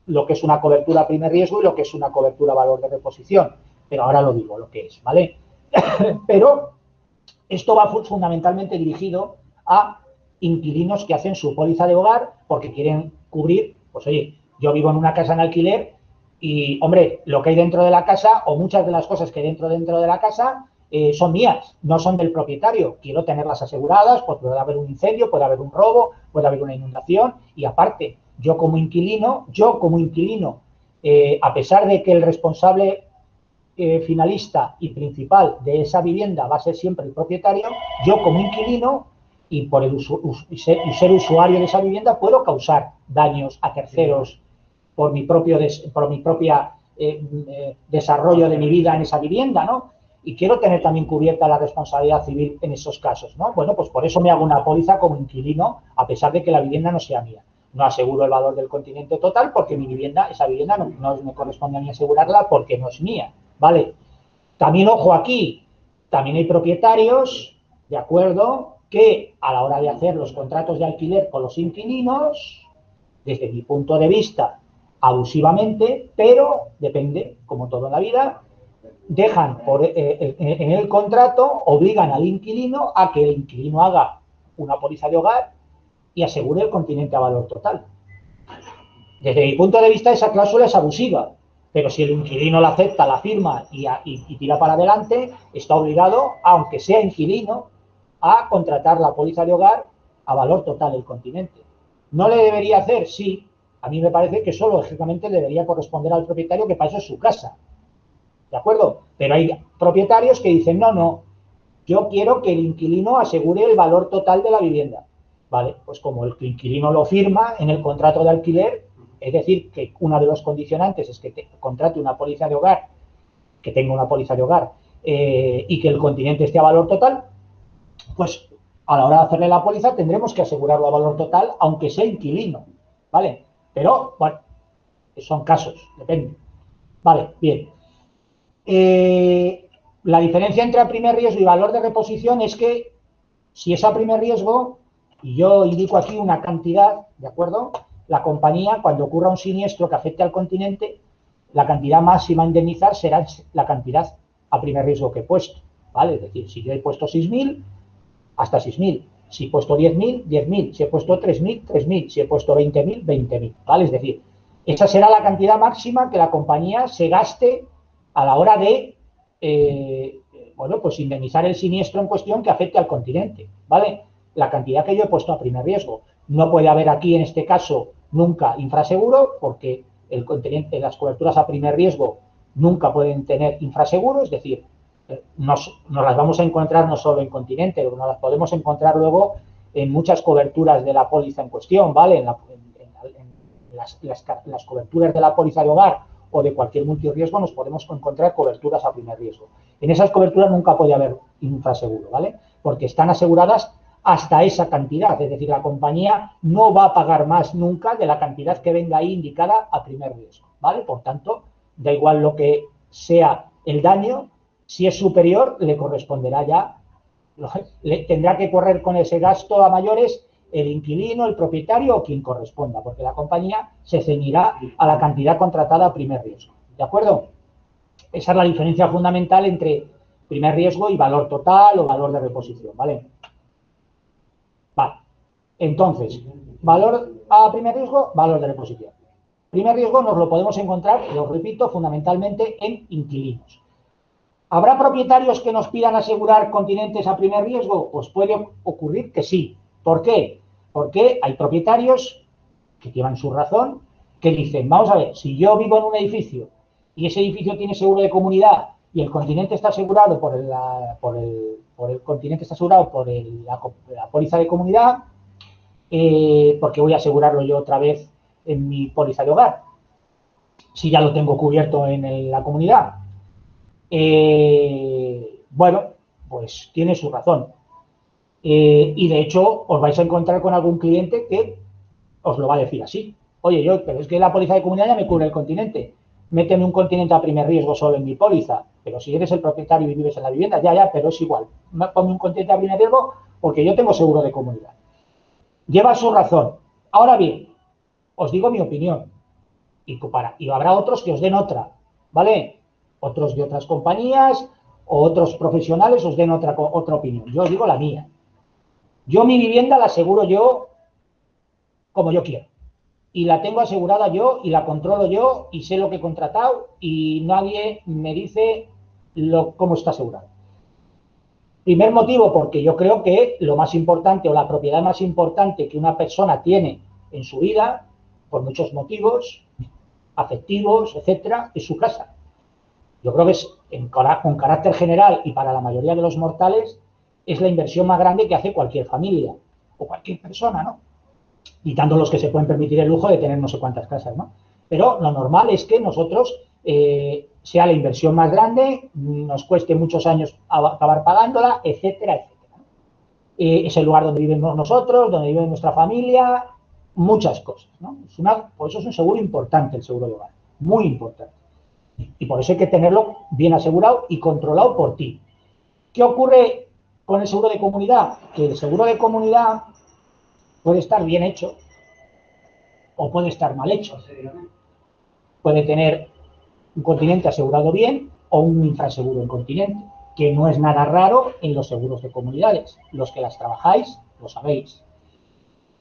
[SPEAKER 1] lo que es una cobertura a primer riesgo y lo que es una cobertura a valor de reposición, pero ahora lo digo lo que es, ¿vale? Pero Esto va fundamentalmente dirigido a inquilinos que hacen su póliza de hogar porque quieren cubrir, pues oye, yo vivo en una casa en alquiler y, hombre, lo que hay dentro de la casa o muchas de las cosas que hay dentro de la casa son mías, no son del propietario. Quiero tenerlas aseguradas, pues puede haber un incendio, puede haber un robo, puede haber una inundación y aparte, yo como inquilino, a pesar de que el responsable finalista y principal de esa vivienda va a ser siempre el propietario, yo como inquilino y por ser usuario de esa vivienda puedo causar daños a terceros por mi propia desarrollo de mi vida en esa vivienda, ¿no? Y quiero tener también cubierta la responsabilidad civil en esos casos, ¿no? Bueno, pues por eso me hago una póliza como inquilino, a pesar de que la vivienda no sea mía. No aseguro el valor del continente total porque esa vivienda no me corresponde a mí asegurarla porque no es mía, ¿vale? También, ojo aquí, también hay propietarios, ¿de acuerdo?, que a la hora de hacer los contratos de alquiler con los inquilinos, desde mi punto de vista, abusivamente, pero depende, como todo en la vida, dejan en el contrato, obligan al inquilino a que el inquilino haga una póliza de hogar y asegure el continente a valor total. Desde mi punto de vista, esa cláusula es abusiva, pero si el inquilino la acepta, la firma y tira para adelante, está obligado, aunque sea inquilino, a contratar la póliza de hogar a valor total del continente. ¿No le debería hacer? Sí. A mí me parece que eso lógicamente debería corresponder al propietario, que para eso es su casa. ¿De acuerdo? Pero hay propietarios que dicen, no, yo quiero que el inquilino asegure el valor total de la vivienda. Vale, pues como el inquilino lo firma en el contrato de alquiler, es decir, que una de los condicionantes es que contrate una póliza de hogar, que tenga una póliza de hogar y que el continente esté a valor total, pues a la hora de hacerle la póliza tendremos que asegurarlo a valor total, aunque sea inquilino, ¿vale? Pero, bueno, son casos, depende. Vale, bien. La diferencia entre primer riesgo y valor de reposición es que si es a primer riesgo, y yo indico aquí una cantidad, ¿de acuerdo? La compañía, cuando ocurra un siniestro que afecte al continente, la cantidad máxima a indemnizar será la cantidad a primer riesgo que he puesto, ¿vale? Es decir, si yo he puesto 6.000, hasta 6.000. Si he puesto 10.000, 10.000. Si he puesto 3.000, 3.000. Si he puesto 20.000, 20.000, ¿vale? Es decir, esa será la cantidad máxima que la compañía se gaste a la hora de, bueno, pues indemnizar el siniestro en cuestión que afecte al continente, ¿vale? La cantidad que yo he puesto a primer riesgo. No puede haber aquí, en este caso, nunca infraseguro, porque el continente, las coberturas a primer riesgo nunca pueden tener infraseguro, es decir, nos las vamos a encontrar no solo en continente, nos las podemos encontrar luego en muchas coberturas de la póliza en cuestión, ¿vale? En las coberturas de la póliza de hogar o de cualquier multirriesgo nos podemos encontrar coberturas a primer riesgo. En esas coberturas nunca puede haber infraseguro, ¿vale? Porque están aseguradas hasta esa cantidad, es decir, la compañía no va a pagar más nunca de la cantidad que venga ahí indicada a primer riesgo, ¿vale? Por tanto, da igual lo que sea el daño, si es superior, le corresponderá ya, tendrá que correr con ese gasto a mayores el inquilino, el propietario o quien corresponda, porque la compañía se ceñirá a la cantidad contratada a primer riesgo. ¿De acuerdo? Esa es la diferencia fundamental entre primer riesgo y valor total o valor de reposición, ¿vale? Vale. Entonces, valor a primer riesgo, valor de reposición. Primer riesgo nos lo podemos encontrar, lo repito, fundamentalmente en inquilinos. ¿Habrá propietarios que nos pidan asegurar continentes a primer riesgo? Pues puede ocurrir que sí. ¿Por qué? Porque hay propietarios que llevan su razón, que dicen, vamos a ver, si yo vivo en un edificio y ese edificio tiene seguro de comunidad y el continente está asegurado por el continente está asegurado por la póliza de comunidad, ¿por qué voy a asegurarlo yo otra vez en mi póliza de hogar? Si ya lo tengo cubierto en la comunidad. Bueno, pues tiene su razón. Y de hecho, os vais a encontrar con algún cliente que os lo va a decir así. Oye, pero es que la póliza de comunidad ya me cubre el continente. Méteme un continente a primer riesgo solo en mi póliza. Pero si eres el propietario y vives en la vivienda, ya, pero es igual. Ponme un continente a primer riesgo porque yo tengo seguro de comunidad. Lleva su razón. Ahora bien, os digo mi opinión. Y habrá otros que os den otra, ¿vale? Otros de otras compañías o otros profesionales os den otra opinión. Yo os digo la mía. Yo mi vivienda la aseguro yo como yo quiero. Y la tengo asegurada yo y la controlo yo y sé lo que he contratado y nadie me dice cómo está asegurado. Primer motivo, porque yo creo que lo más importante o la propiedad más importante que una persona tiene en su vida, por muchos motivos, afectivos, etcétera, es su casa. Yo creo que es, con carácter general y para la mayoría de los mortales, es la inversión más grande que hace cualquier familia o cualquier persona, ¿no? Quitando los que se pueden permitir el lujo de tener no sé cuántas casas, ¿no? Pero lo normal es que nosotros sea la inversión más grande, nos cueste muchos años acabar pagándola, etcétera, etcétera. Es el lugar donde vivimos nosotros, donde vive nuestra familia, muchas cosas, ¿no? Por eso es un seguro importante el seguro de hogar, muy importante. Y por eso hay que tenerlo bien asegurado y controlado por ti. ¿Qué ocurre con el seguro de comunidad? Que el seguro de comunidad puede estar bien hecho o puede estar mal hecho. Puede tener un continente asegurado bien o un infraseguro incontinente, que no es nada raro en los seguros de comunidades. Los que las trabajáis lo sabéis.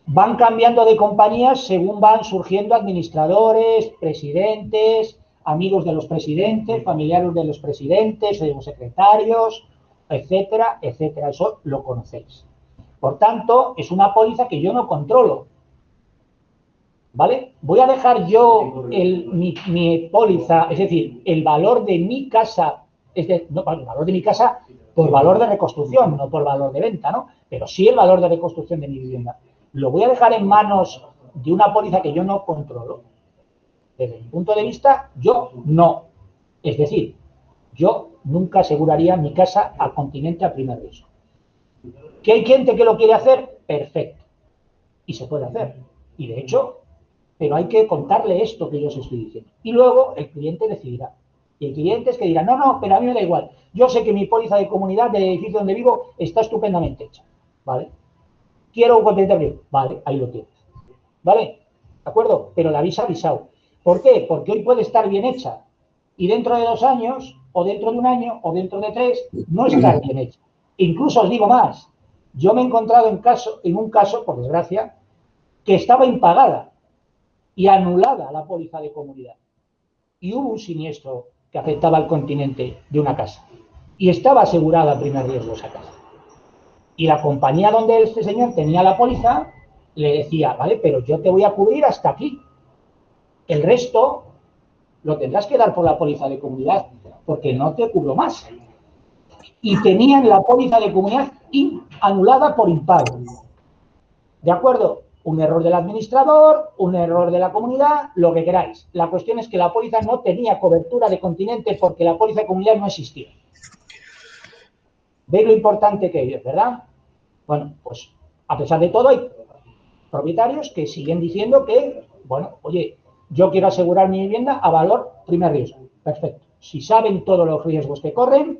[SPEAKER 1] Van cambiando de compañías según van surgiendo administradores, presidentes, amigos de los presidentes, familiares de los presidentes, de los secretarios, etcétera, etcétera. Eso lo conocéis. Por tanto, es una póliza que yo no controlo. ¿Vale? Voy a dejar yo mi póliza, es decir, el valor de mi casa, no, el valor de mi casa por valor de reconstrucción, no por valor de venta, ¿no? Pero sí el valor de reconstrucción de mi vivienda. Lo voy a dejar en manos de una póliza que yo no controlo. Desde mi punto de vista, yo no. Es decir, yo nunca aseguraría mi casa a continente a primer riesgo. ¿Que hay gente que lo quiere hacer? Perfecto. Y se puede hacer. Y de hecho, pero hay que contarle esto que yo os estoy diciendo. Y luego el cliente decidirá. Y el cliente es que dirá, no, pero a mí me da igual. Yo sé que mi póliza de comunidad del edificio donde vivo está estupendamente hecha. ¿Vale? Quiero un continente abierto. Vale, ahí lo tienes. ¿Vale? ¿De acuerdo? Pero la avisa avisado. ¿Por qué? Porque hoy puede estar bien hecha. Y dentro de 2 años, o dentro de 1 año, o dentro de 3, no estar bien hecha. Incluso os digo más. Yo me he encontrado en un caso, por desgracia, que estaba impagada y anulada la póliza de comunidad. Y hubo un siniestro que afectaba al continente de una casa. Y estaba asegurada a primer riesgo esa casa. Y la compañía donde este señor tenía la póliza le decía, vale, pero yo te voy a cubrir hasta aquí. El resto lo tendrás que dar por la póliza de comunidad, porque no te cubro más. Y tenían la póliza de comunidad anulada por impago. ¿De acuerdo? Un error del administrador, un error de la comunidad, lo que queráis. La cuestión es que la póliza no tenía cobertura de continente porque la póliza de comunidad no existía. ¿Veis lo importante que es, verdad? Bueno, pues a pesar de todo hay propietarios que siguen diciendo que, bueno, oye, yo quiero asegurar mi vivienda a valor primer riesgo. Perfecto. Si saben todos los riesgos que corren,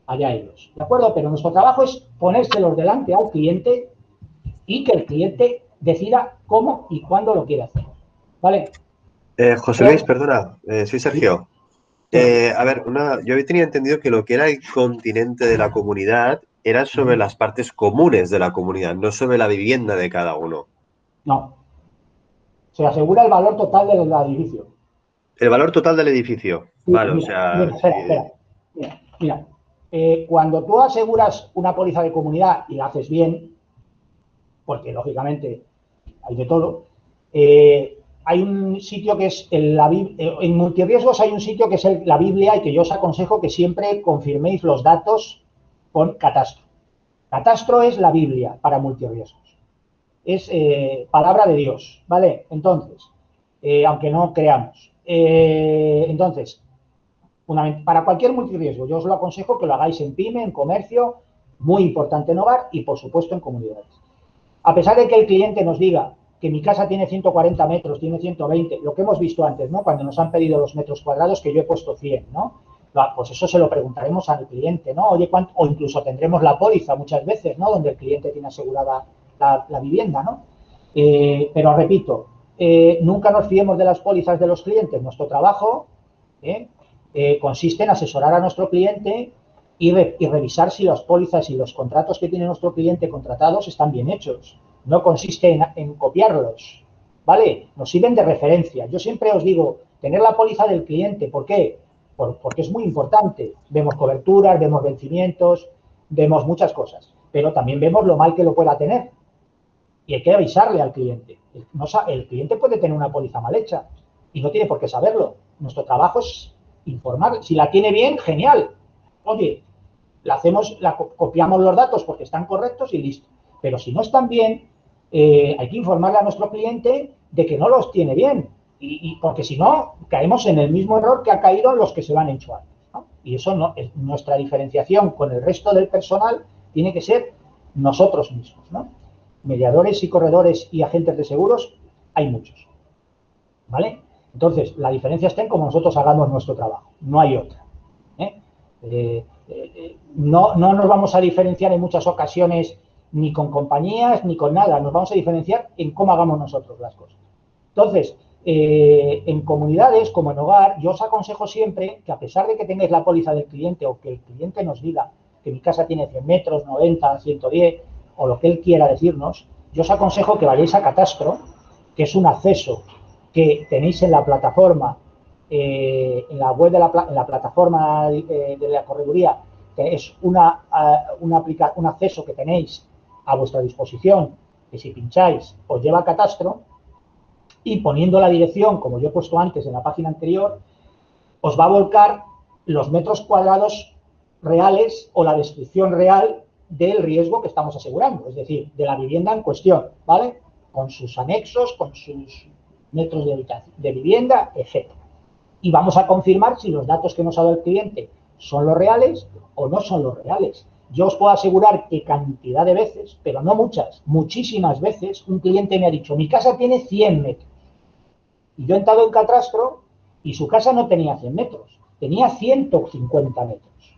[SPEAKER 1] allá ellos. ¿De acuerdo? Pero nuestro trabajo es ponérselos delante al cliente y que el cliente decida cómo y cuándo lo quiere hacer. ¿Vale?
[SPEAKER 3] José Luis, perdona, soy Sergio. A ver, yo tenía entendido que lo que era el continente de la comunidad era sobre las partes comunes de la comunidad, no sobre la vivienda de cada uno.
[SPEAKER 1] No. Se asegura el valor total del edificio.
[SPEAKER 3] El valor total del edificio.
[SPEAKER 1] Sí,
[SPEAKER 3] Vale,
[SPEAKER 1] mira,
[SPEAKER 3] o sea...
[SPEAKER 1] espera. Mira. Cuando tú aseguras una póliza de comunidad y la haces bien, porque lógicamente hay de todo, hay un sitio que es en multirriesgos hay un sitio que es la Biblia y que yo os aconsejo que siempre confirméis los datos con Catastro. Catastro es la Biblia para multirriesgos. Es palabra de Dios, ¿vale? Entonces, aunque no creamos. Entonces, para cualquier multirriesgo, yo os lo aconsejo que lo hagáis en pyme, en comercio, muy importante en hogar y, por supuesto, en comunidades. A pesar de que el cliente nos diga que mi casa tiene 140 metros, tiene 120, lo que hemos visto antes, ¿no? Cuando nos han pedido los metros cuadrados, que yo he puesto 100, ¿no? Pues eso se lo preguntaremos al cliente, ¿no? Oye, o incluso tendremos la póliza muchas veces, ¿no? Donde el cliente tiene asegurada la vivienda, ¿no? Pero repito, nunca nos fiemos de las pólizas de los clientes. Nuestro trabajo consiste en asesorar a nuestro cliente y revisar si las pólizas y los contratos que tiene nuestro cliente contratados están bien hechos. No consiste en copiarlos, ¿vale? Nos sirven de referencia. Yo siempre os digo, tener la póliza del cliente. ¿Por qué? Porque es muy importante. Vemos coberturas, vemos vencimientos, vemos muchas cosas, pero también vemos lo mal que lo pueda tener. Y hay que avisarle al cliente. El cliente puede tener una póliza mal hecha y no tiene por qué saberlo. Nuestro trabajo es informar. Si la tiene bien, genial. Oye, copiamos los datos porque están correctos y listo. Pero si no están bien, hay que informarle a nuestro cliente de que no los tiene bien. Porque si no, caemos en el mismo error que ha caído los que se lo han hecho antes, ¿no? Y eso no es nuestra diferenciación con el resto del personal, tiene que ser nosotros mismos, ¿no? Mediadores y corredores y agentes de seguros hay muchos, ¿vale? Entonces, la diferencia está en cómo nosotros hagamos nuestro trabajo, no hay otra, ¿eh? No nos vamos a diferenciar en muchas ocasiones ni con compañías ni con nada, nos vamos a diferenciar en cómo hagamos nosotros las cosas. Entonces, en comunidades como en hogar, yo os aconsejo siempre que a pesar de que tengáis la póliza del cliente o que el cliente nos diga que mi casa tiene 100 metros, 90, 110 o lo que él quiera decirnos, yo os aconsejo que vayáis a Catastro, que es un acceso que tenéis en la plataforma, en la web de la plataforma de la correduría, que es un acceso que tenéis a vuestra disposición, que si pincháis os lleva a Catastro, y poniendo la dirección, como yo he puesto antes en la página anterior, os va a volcar los metros cuadrados reales o la descripción real del riesgo que estamos asegurando, es decir, de la vivienda en cuestión, ¿vale? Con sus anexos, con sus metros de vivienda, etc. Y vamos a confirmar si los datos que nos ha dado el cliente son los reales o no son los reales. Yo os puedo asegurar que cantidad de veces, pero no muchas, muchísimas veces, un cliente me ha dicho, mi casa tiene 100 metros. Y yo he entrado en Catastro y su casa no tenía 100 metros, tenía 150 metros.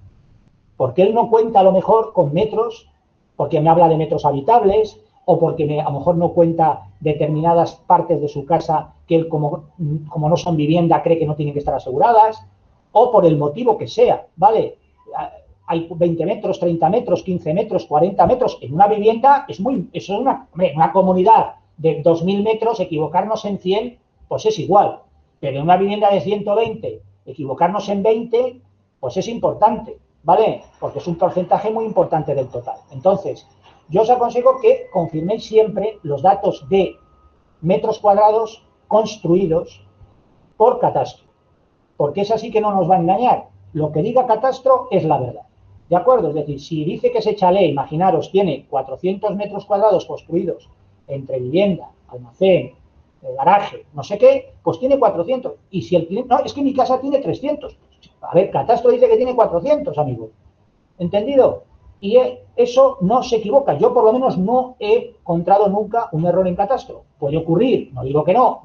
[SPEAKER 1] Porque él no cuenta a lo mejor con metros, porque me habla de metros habitables, o porque a lo mejor no cuenta determinadas partes de su casa que él, como no son vivienda, cree que no tienen que estar aseguradas, o por el motivo que sea, ¿vale? Hay 20 metros, 30 metros, 15 metros, 40 metros. En una vivienda eso es una comunidad de 2.000 metros, equivocarnos en 100, pues es igual. Pero en una vivienda de 120, equivocarnos en 20, pues es importante, ¿vale? Porque es un porcentaje muy importante del total. Entonces, yo os aconsejo que confirméis siempre los datos de metros cuadrados construidos por Catastro, porque es así que no nos va a engañar. Lo que diga Catastro es la verdad, ¿de acuerdo? Es decir, si dice que ese chalet, imaginaros, tiene 400 metros cuadrados construidos entre vivienda, almacén, garaje, no sé qué, pues tiene 400. Y si el cliente, no, es que mi casa tiene 300. A ver, Catastro dice que tiene 400, amigo. ¿Entendido? Y eso no se equivoca. Yo, por lo menos, no he encontrado nunca un error en Catastro. Puede ocurrir, no digo que no.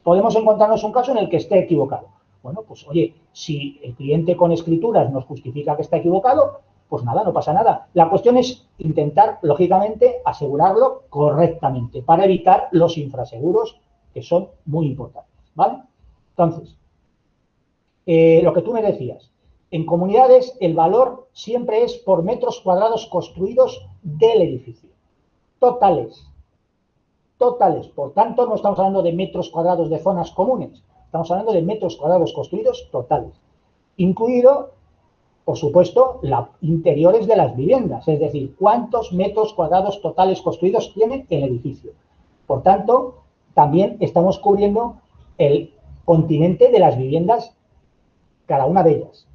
[SPEAKER 1] Podemos encontrarnos un caso en el que esté equivocado. Bueno, pues oye, si el cliente con escrituras nos justifica que está equivocado, pues nada, no pasa nada. La cuestión es intentar, lógicamente, asegurarlo correctamente para evitar los infraseguros, que son muy importantes, ¿vale? Entonces, lo que tú me decías, en comunidades el valor siempre es por metros cuadrados construidos del edificio. Totales. Totales. Por tanto, no estamos hablando de metros cuadrados de zonas comunes. Estamos hablando de metros cuadrados construidos totales. Incluido, por supuesto, los interiores de las viviendas. Es decir, cuántos metros cuadrados totales construidos tiene el edificio. Por tanto, también estamos cubriendo el continente de las viviendas, cada una de ellas.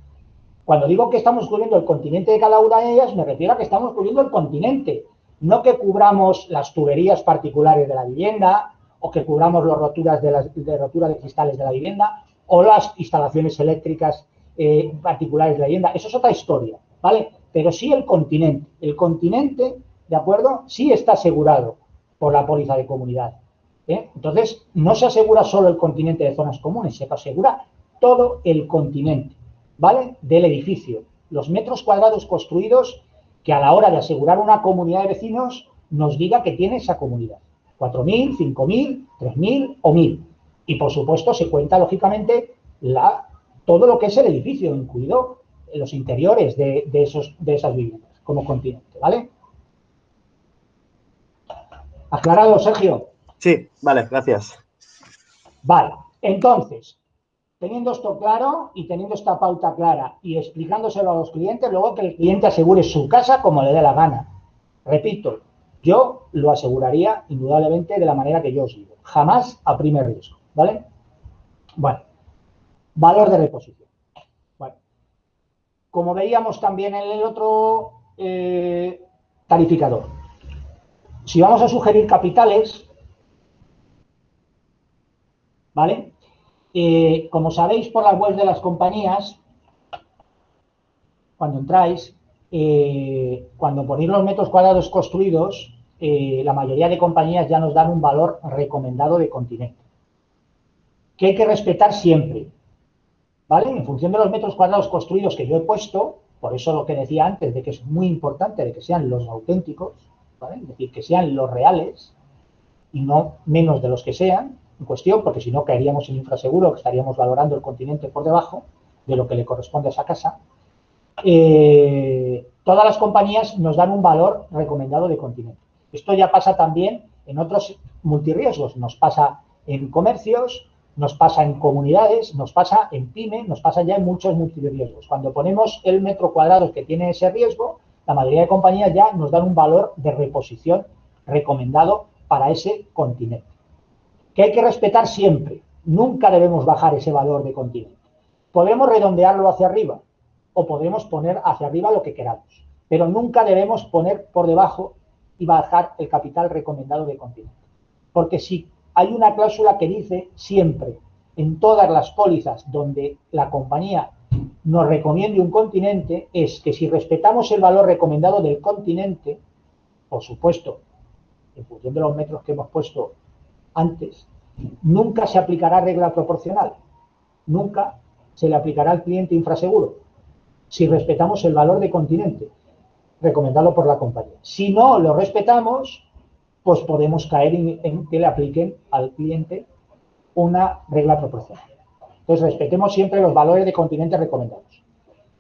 [SPEAKER 1] Cuando digo que estamos cubriendo el continente de cada una de ellas, me refiero a que estamos cubriendo el continente. No que cubramos las tuberías particulares de la vivienda o que cubramos las roturas de rotura de cristales de la vivienda o las instalaciones eléctricas particulares de la vivienda. Eso es otra historia, ¿vale? Pero sí el continente. El continente, ¿de acuerdo? Sí está asegurado por la póliza de comunidad. Entonces, no se asegura solo el continente de zonas comunes, se asegura todo el continente, ¿vale? Del edificio. Los metros cuadrados construidos que a la hora de asegurar una comunidad de vecinos nos diga que tiene esa comunidad. 4.000, 5.000, 3.000 o 1.000. Y, por supuesto, se cuenta, lógicamente, todo lo que es el edificio, incluido los interiores de esas viviendas como continente, ¿vale? ¿Aclarado, Sergio?
[SPEAKER 3] Sí, vale, gracias.
[SPEAKER 1] Vale, entonces, teniendo esto claro y teniendo esta pauta clara y explicándoselo a los clientes, luego que el cliente asegure su casa como le dé la gana. Repito, yo lo aseguraría indudablemente de la manera que yo os digo. Jamás a primer riesgo, ¿vale? Bueno, valor de reposición. Bueno, como veíamos también en el otro tarificador, si vamos a sugerir capitales, ¿vale? Como sabéis por las webs de las compañías, cuando entráis, cuando ponéis los metros cuadrados construidos, la mayoría de compañías ya nos dan un valor recomendado de continente, que hay que respetar siempre, ¿vale? En función de los metros cuadrados construidos que yo he puesto, por eso lo que decía antes, de que es muy importante de que sean los auténticos, ¿vale? Es decir, que sean los reales y no menos de los que sean en cuestión, porque si no caeríamos en infraseguro, que estaríamos valorando el continente por debajo de lo que le corresponde a esa casa. Todas las compañías nos dan un valor recomendado de continente. Esto ya pasa también en otros multirriesgos, nos pasa en comercios, nos pasa en comunidades, nos pasa en pyme, nos pasa ya en muchos multirriesgos. Cuando ponemos el metro cuadrado que tiene ese riesgo, la mayoría de compañías ya nos dan un valor de reposición recomendado para ese continente, que hay que respetar siempre. Nunca debemos bajar ese valor de continente. Podemos redondearlo hacia arriba o podemos poner hacia arriba lo que queramos, pero nunca debemos poner por debajo y bajar el capital recomendado de continente. Porque si hay una cláusula que dice siempre, en todas las pólizas donde la compañía nos recomiende un continente, es que si respetamos el valor recomendado del continente, por supuesto, en función de los metros que hemos puesto antes, nunca se aplicará regla proporcional, nunca se le aplicará al cliente infraseguro, si respetamos el valor de continente recomendado por la compañía. Si no lo respetamos, pues podemos caer en que le apliquen al cliente una regla proporcional. Entonces, respetemos siempre los valores de continente recomendados.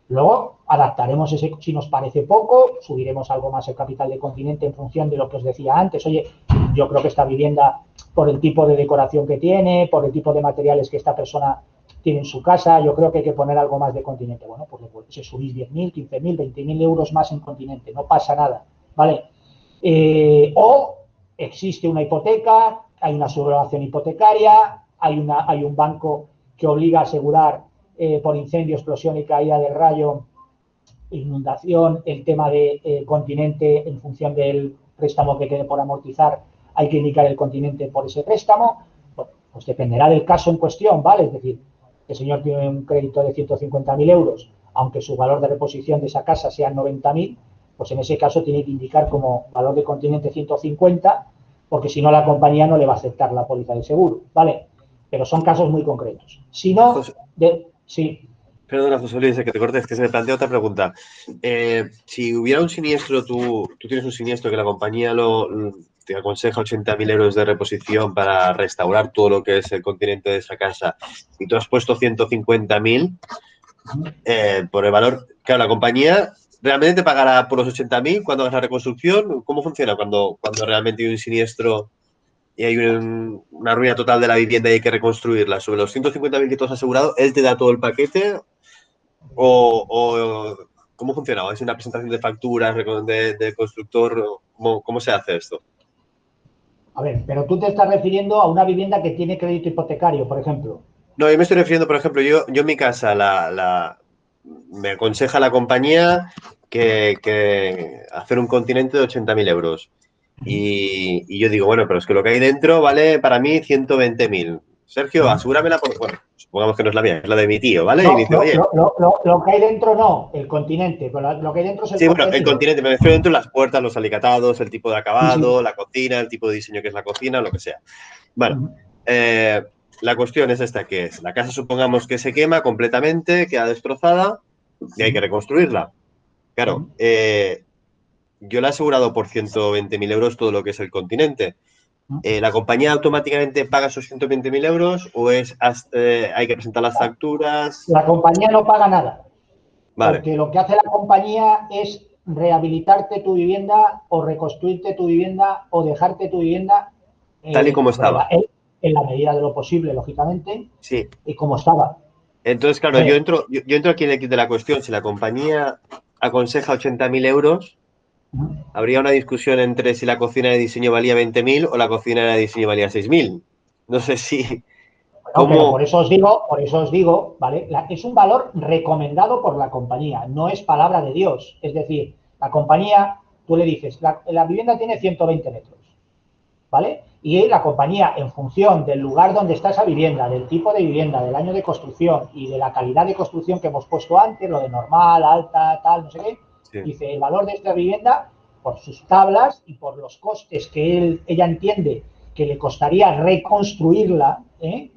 [SPEAKER 1] Luego, adaptaremos ese, si nos parece poco, subiremos algo más el capital de continente en función de lo que os decía antes. Oye, yo creo que esta vivienda, por el tipo de decoración que tiene, por el tipo de materiales que esta persona tiene en su casa, yo creo que hay que poner algo más de continente. Bueno, pues se subís 10.000, 15.000, 20.000 euros más en continente, no pasa nada, ¿vale? O existe una hipoteca, hay una subrogación hipotecaria, hay un banco que obliga a asegurar por incendio, explosión y caída del rayo, inundación, el tema de continente en función del préstamo que quede por amortizar, hay que indicar el continente por ese préstamo. Bueno, pues dependerá del caso en cuestión, ¿vale? Es decir, el señor tiene un crédito de 150.000 euros, aunque su valor de reposición de esa casa sea 90.000, pues en ese caso tiene que indicar como valor de continente 150, porque si no la compañía no le va a aceptar la póliza de seguro, ¿vale? Pero son casos muy concretos. Si no, sí.
[SPEAKER 3] Perdona, José Luis, que te cortes, que se me plantea otra pregunta. Si hubiera un siniestro, tú tienes un siniestro que la compañía te aconseja 80.000 euros de reposición para restaurar todo lo que es el continente de esa casa y tú has puesto 150.000 por el valor, claro, la compañía realmente te pagará por los 80.000 cuando hagas la reconstrucción. ¿Cómo funciona cuando realmente hay un siniestro y hay una ruina total de la vivienda y hay que reconstruirla? Sobre los 150.000 que tú has asegurado, ¿él te da todo el paquete? ¿O cómo funciona? ¿Es una presentación de facturas de constructor? ¿Cómo se hace esto?
[SPEAKER 1] A ver, pero tú te estás refiriendo a una vivienda que tiene crédito hipotecario, por ejemplo.
[SPEAKER 3] No, yo me estoy refiriendo, por ejemplo, yo en mi casa me aconseja la compañía que hacer un continente de 80.000 euros. Y yo digo, bueno, pero es que lo que hay dentro vale para mí 120.000. Sergio, asegúramela por... Bueno, supongamos que no es la mía, es la de mi tío, ¿vale?
[SPEAKER 1] No,
[SPEAKER 3] y me dice, oye...
[SPEAKER 1] lo que hay dentro no, el continente. Lo que hay dentro es el
[SPEAKER 3] contenido. Sí, bueno, el continente, me refiero dentro las puertas, los alicatados, el tipo de acabado, la cocina, el tipo de diseño que es la cocina, lo que sea. Bueno, la cuestión es esta, que es, la casa supongamos que se quema completamente, queda destrozada y hay que reconstruirla. Claro, yo le he asegurado por 120.000 euros todo lo que es el continente. ¿La compañía automáticamente paga esos 120.000 euros o hay que presentar las facturas?
[SPEAKER 1] La compañía no paga nada.
[SPEAKER 3] Vale.
[SPEAKER 1] Porque lo que hace la compañía es rehabilitarte tu vivienda o reconstruirte tu vivienda o dejarte tu vivienda
[SPEAKER 3] Tal y como estaba.
[SPEAKER 1] en la medida de lo posible, lógicamente,
[SPEAKER 3] Sí.
[SPEAKER 1] y como estaba.
[SPEAKER 3] Entonces, claro, yo entro aquí en el kit de la cuestión. Si la compañía aconseja 80.000 euros, habría una discusión entre si la cocina de diseño valía 20.000 o la cocina de diseño valía 6.000. No sé si...
[SPEAKER 1] No, pero por
[SPEAKER 3] ¿Cómo?
[SPEAKER 1] eso os digo, ¿vale? Es un valor recomendado por la compañía, no es palabra de Dios. Es decir, la compañía, tú le dices, la vivienda tiene 120 metros, ¿vale? Y la compañía, en función del lugar donde está esa vivienda, del tipo de vivienda, del año de construcción y de la calidad de construcción que hemos puesto antes, lo de normal, alta, tal, no sé qué,
[SPEAKER 3] Sí.
[SPEAKER 1] dice el valor de esta vivienda, por sus tablas y por los costes que ella entiende que le costaría reconstruirla,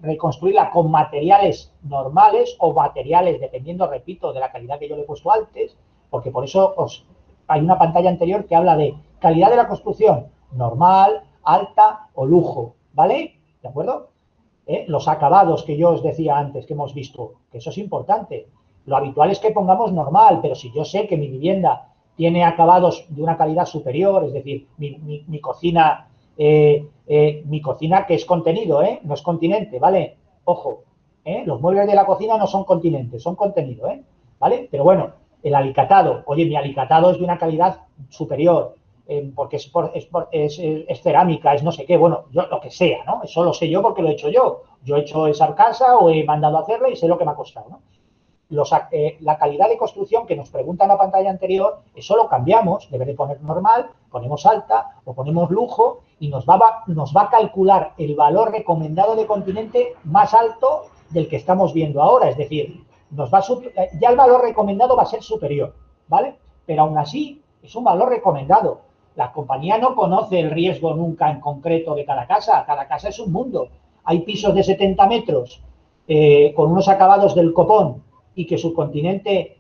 [SPEAKER 1] reconstruirla con materiales normales o materiales, dependiendo, repito, de la calidad que yo le he puesto antes, porque por eso hay una pantalla anterior que habla de calidad de la construcción normal, alta o lujo, ¿vale? ¿De acuerdo? Los acabados que yo os decía antes, que hemos visto, que eso es importante. Lo habitual es que pongamos normal, pero si yo sé que mi vivienda tiene acabados de una calidad superior, es decir, mi cocina que es contenido, no es continente, ¿vale? Ojo, los muebles de la cocina no son continentes, son contenido, ¿vale? Pero bueno, el alicatado, oye, mi alicatado es de una calidad superior, porque es cerámica, es no sé qué, bueno, yo lo que sea, ¿no? Eso lo sé yo porque lo he hecho yo. Yo he hecho esa casa o he mandado a hacerla y sé lo que me ha costado, ¿no? La calidad de construcción que nos pregunta en la pantalla anterior, eso lo cambiamos, debe de poner normal, ponemos alta o ponemos lujo y nos va a calcular el valor recomendado de continente más alto del que estamos viendo ahora, es decir, ya el valor recomendado va a ser superior, ¿vale? Pero aún así es un valor recomendado. La compañía no conoce el riesgo nunca en concreto de cada casa es un mundo. Hay pisos de 70 metros con unos acabados del copón y que su continente,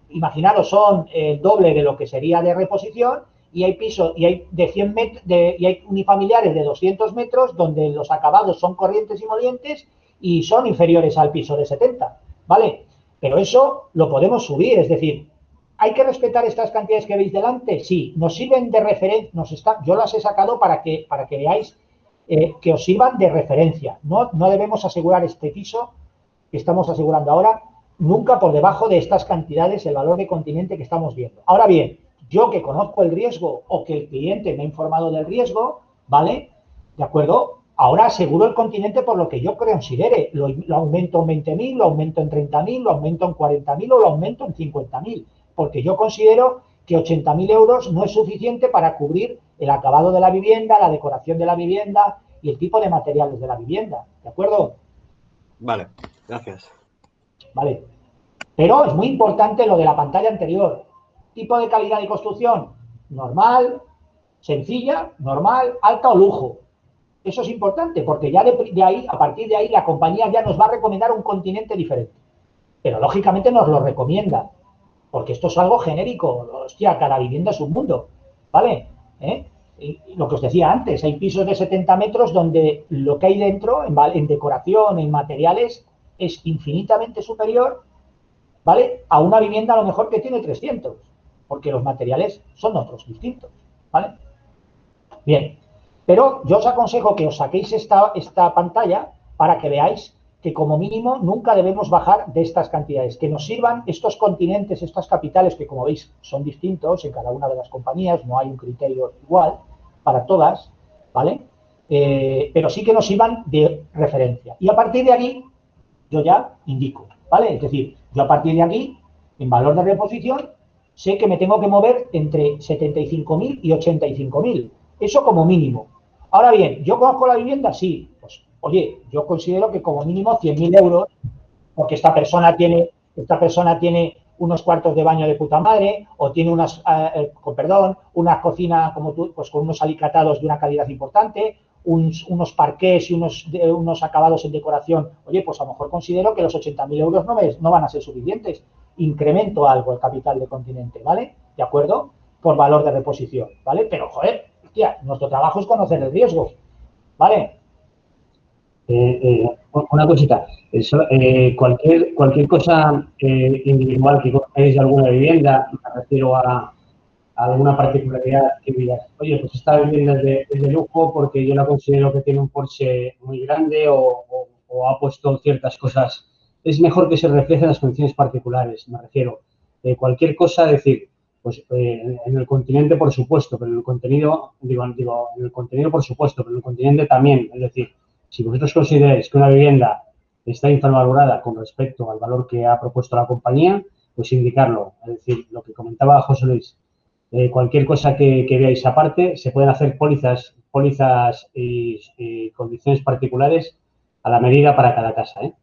[SPEAKER 1] imaginaros, son el doble de lo que sería de reposición, y hay pisos, y hay de 100 metros, y hay unifamiliares de 200 metros donde los acabados son corrientes y molientes y son inferiores al piso de 70, ¿vale? Pero eso lo podemos subir, es decir, ¿hay que respetar estas cantidades que veis delante? Sí, nos sirven de referencia, yo las he sacado para que veáis que os sirvan de referencia. No debemos asegurar este piso que estamos asegurando ahora, nunca por debajo de estas cantidades, el valor de continente que estamos viendo. Ahora bien, yo que conozco el riesgo o que el cliente me ha informado del riesgo, ¿vale? ¿De acuerdo? Ahora aseguro el continente por lo que yo considere. Lo aumento en 20.000, lo aumento en 30.000, lo aumento en 40.000 o lo aumento en 50.000, porque yo considero que 80.000 euros no es suficiente para cubrir el acabado de la vivienda, la decoración de la vivienda y el tipo de materiales de la vivienda. ¿De acuerdo?
[SPEAKER 3] Vale, gracias.
[SPEAKER 1] Vale. Pero es muy importante lo de la pantalla anterior. Tipo de calidad de construcción, normal, sencilla, normal, alta o lujo. Eso es importante porque ya de ahí, a partir de ahí, la compañía ya nos va a recomendar un continente diferente. Pero lógicamente nos lo recomienda, porque esto es algo genérico. Hostia, cada vivienda es un mundo, ¿vale? Y lo que os decía antes, hay pisos de 70 metros donde lo que hay dentro, en decoración, en materiales, es infinitamente superior, ¿vale? A una vivienda a lo mejor que tiene 300, porque los materiales son otros, distintos, ¿vale? Bien, pero yo os aconsejo que os saquéis esta pantalla para que veáis que como mínimo nunca debemos bajar de estas cantidades, que nos sirvan estos continentes, estas capitales, que como veis son distintos en cada una de las compañías, no hay un criterio igual para todas, ¿vale? Pero sí que nos sirvan de referencia. Y a partir de aquí, yo ya indico, ¿vale? Es decir, yo a partir de aquí, en valor de reposición, sé que me tengo que mover entre 75.000 y 85.000. Eso como mínimo. Ahora bien, ¿yo conozco la vivienda? Sí. Pues, oye, yo considero que como mínimo 100.000 euros, porque esta persona tiene unos cuartos de baño de puta madre, o tiene una cocina como tú, pues con unos alicatados de una calidad importante, unos parqués y unos acabados en decoración. Oye, pues a lo mejor considero que los 80.000 euros no van a ser suficientes. Incremento algo el capital de continente, ¿vale? ¿De acuerdo? Por valor de reposición, ¿vale? Pero, joder, hostia, nuestro trabajo es conocer el riesgo, ¿vale?
[SPEAKER 4] Una cosita, cualquier cosa individual que cojáis de alguna vivienda, me refiero a alguna particularidad que digas, oye, pues esta vivienda es de lujo porque yo la considero que tiene un Porsche muy grande o ha puesto ciertas cosas. Es mejor que se reflejen las condiciones particulares, me refiero. Cualquier cosa, decir, pues en el continente por supuesto, pero en el contenido, en el contenido por supuesto, pero en el continente también. Es decir, si vosotros consideráis que una vivienda está infravalorada con respecto al valor que ha propuesto la compañía, pues indicarlo. Es decir, lo que comentaba José Luis, cualquier cosa que veáis aparte, se pueden hacer pólizas y condiciones particulares a la medida para cada casa, ¿eh?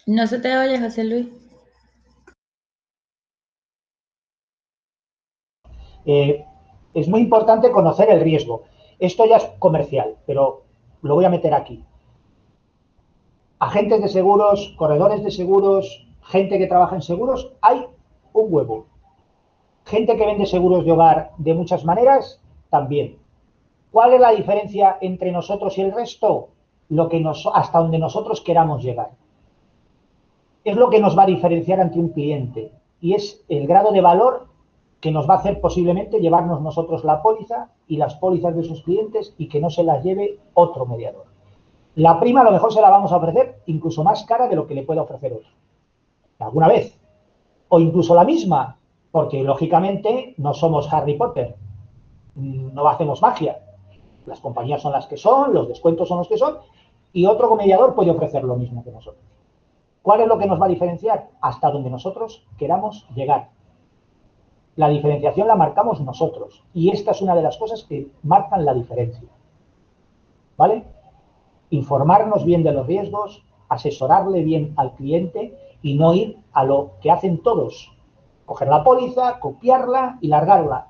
[SPEAKER 5] No se te oye, José Luis.
[SPEAKER 1] Es muy importante conocer el riesgo. Esto ya es comercial, pero lo voy a meter aquí. Agentes de seguros, corredores de seguros, gente que trabaja en seguros, hay un huevo. Gente que vende seguros de hogar de muchas maneras, también. ¿Cuál es la diferencia entre nosotros y el resto? Hasta donde nosotros queramos llegar. Es lo que nos va a diferenciar ante un cliente y es el grado de valor que nos va a hacer posiblemente llevarnos nosotros la póliza y las pólizas de sus clientes y que no se las lleve otro mediador. La prima a lo mejor se la vamos a ofrecer incluso más cara de lo que le puede ofrecer otro. Alguna vez. O incluso la misma, porque lógicamente no somos Harry Potter. No hacemos magia. Las compañías son las que son, los descuentos son los que son y otro mediador puede ofrecer lo mismo que nosotros. ¿Cuál es lo que nos va a diferenciar? Hasta donde nosotros queramos llegar. La diferenciación la marcamos nosotros y esta es una de las cosas que marcan la diferencia. ¿Vale? Informarnos bien de los riesgos, asesorarle bien al cliente y no ir a lo que hacen todos. Coger la póliza, copiarla y largarla.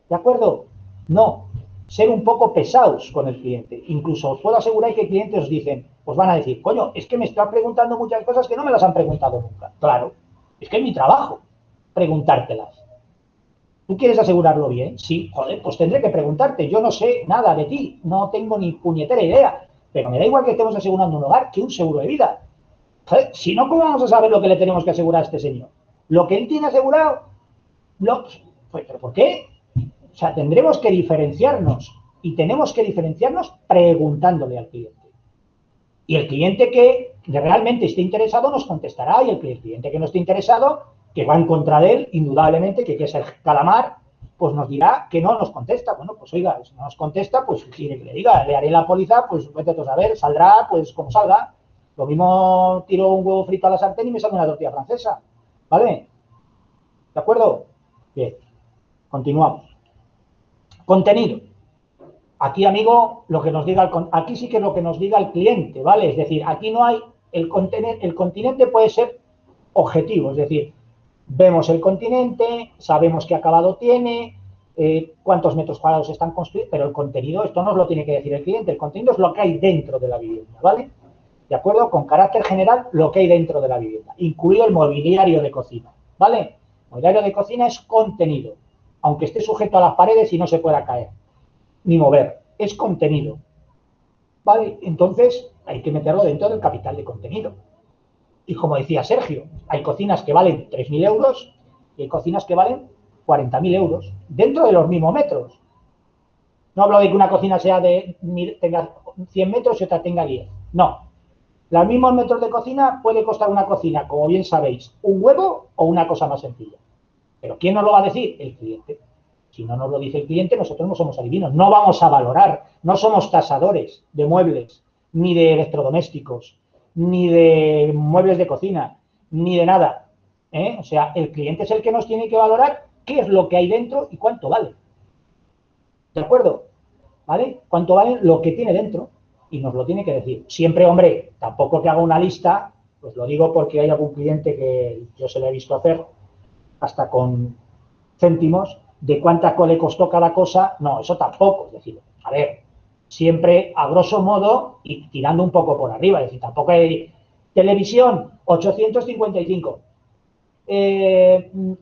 [SPEAKER 1] ¿De acuerdo? No. Ser un poco pesados con el cliente. Incluso os puedo asegurar que clientes os dicen, os van a decir, coño, es que me está preguntando muchas cosas que no me las han preguntado nunca. Claro, es que es mi trabajo preguntártelas. ¿Tú quieres asegurarlo bien? Sí, joder, pues tendré que preguntarte. Yo no sé nada de ti, no tengo ni puñetera idea, pero me da igual que estemos asegurando un hogar que un seguro de vida. Joder, si no, ¿cómo vamos a saber lo que le tenemos que asegurar a este señor? Lo que él tiene asegurado, pues, ¿pero por qué? O sea, tendremos que diferenciarnos y tenemos que diferenciarnos preguntándole al cliente. Y el cliente que realmente esté interesado nos contestará y el cliente que no esté interesado, que va en contra de él, indudablemente, que es el calamar, pues nos dirá que no nos contesta. Bueno, pues oiga, si no nos contesta, pues quiere que le diga, le haré la póliza, pues vete a saber, saldrá pues como salga. Lo mismo tiro un huevo frito a la sartén y me sale una tortilla francesa. ¿Vale? ¿De acuerdo? Bien. Continuamos. Contenido. Aquí, amigo, lo que nos diga aquí sí que es lo que nos diga el cliente, ¿vale? Es decir, aquí no hay el continente puede ser objetivo, es decir, vemos el continente, sabemos qué acabado tiene, cuántos metros cuadrados están construidos, pero el contenido, esto nos lo tiene que decir el cliente, el contenido es lo que hay dentro de la vivienda, ¿vale? ¿De acuerdo? Con carácter general, lo que hay dentro de la vivienda, incluido el mobiliario de cocina, ¿vale? El mobiliario de cocina es contenido, aunque esté sujeto a las paredes y no se pueda caer ni mover, es contenido. ¿Vale? Entonces hay que meterlo dentro del capital de contenido. Y como decía Sergio, hay cocinas que valen 3.000 euros y hay cocinas que valen 40.000 euros dentro de los mismos metros. No hablo de que una cocina tenga 100 metros y otra tenga 10. No. Los mismos metros de cocina puede costar una cocina, como bien sabéis, un huevo o una cosa más sencilla. Pero ¿quién nos lo va a decir? El cliente. Si no nos lo dice el cliente, nosotros no somos adivinos, no vamos a valorar, no somos tasadores de muebles, ni de electrodomésticos, ni de muebles de cocina, ni de nada. O sea, el cliente es el que nos tiene que valorar qué es lo que hay dentro y cuánto vale. ¿De acuerdo? ¿Vale? Cuánto vale lo que tiene dentro y nos lo tiene que decir. Siempre, hombre, tampoco que haga una lista, pues lo digo porque hay algún cliente que yo se lo he visto hacer, hasta con céntimos, de cuánto le costó cada cosa, no, eso tampoco, es decir, a ver, siempre a grosso modo y tirando un poco por arriba, es decir, tampoco hay Televisión, 855.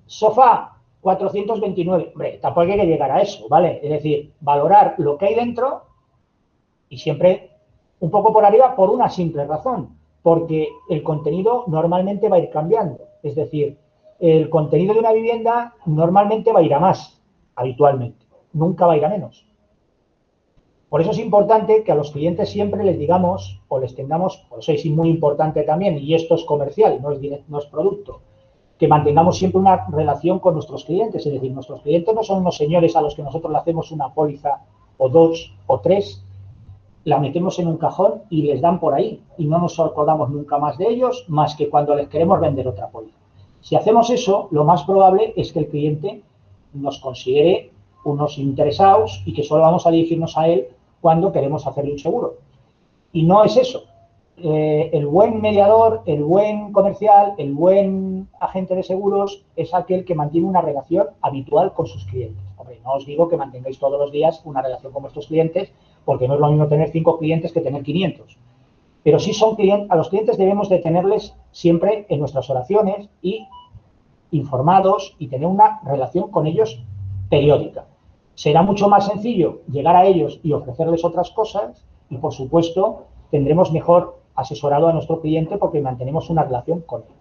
[SPEAKER 1] Sofá, 429. Hombre, tampoco hay que llegar a eso, ¿vale? Es decir, valorar lo que hay dentro y siempre un poco por arriba por una simple razón, porque el contenido normalmente va a ir cambiando. Es decir, el contenido de una vivienda normalmente va a ir a más, habitualmente. Nunca va a ir a menos. Por eso es importante que a los clientes siempre les digamos o les tengamos, por eso es muy importante también, y esto es comercial, no es producto, que mantengamos siempre una relación con nuestros clientes. Es decir, nuestros clientes no son unos señores a los que nosotros le hacemos una póliza o dos o tres, la metemos en un cajón y les dan por ahí y no nos acordamos nunca más de ellos más que cuando les queremos vender otra póliza. Si hacemos eso, lo más probable es que el cliente nos considere unos interesados y que solo vamos a dirigirnos a él cuando queremos hacerle un seguro. Y no es eso. El buen mediador, el buen comercial, el buen agente de seguros es aquel que mantiene una relación habitual con sus clientes. Hombre, no os digo que mantengáis todos los días una relación con vuestros clientes, porque no es lo mismo tener 5 clientes que tener 500. Pero sí son clientes, a los clientes debemos de tenerles siempre en nuestras oraciones y informados y tener una relación con ellos periódica. Será mucho más sencillo llegar a ellos y ofrecerles otras cosas y, por supuesto, tendremos mejor asesorado a nuestro cliente porque mantenemos una relación con él.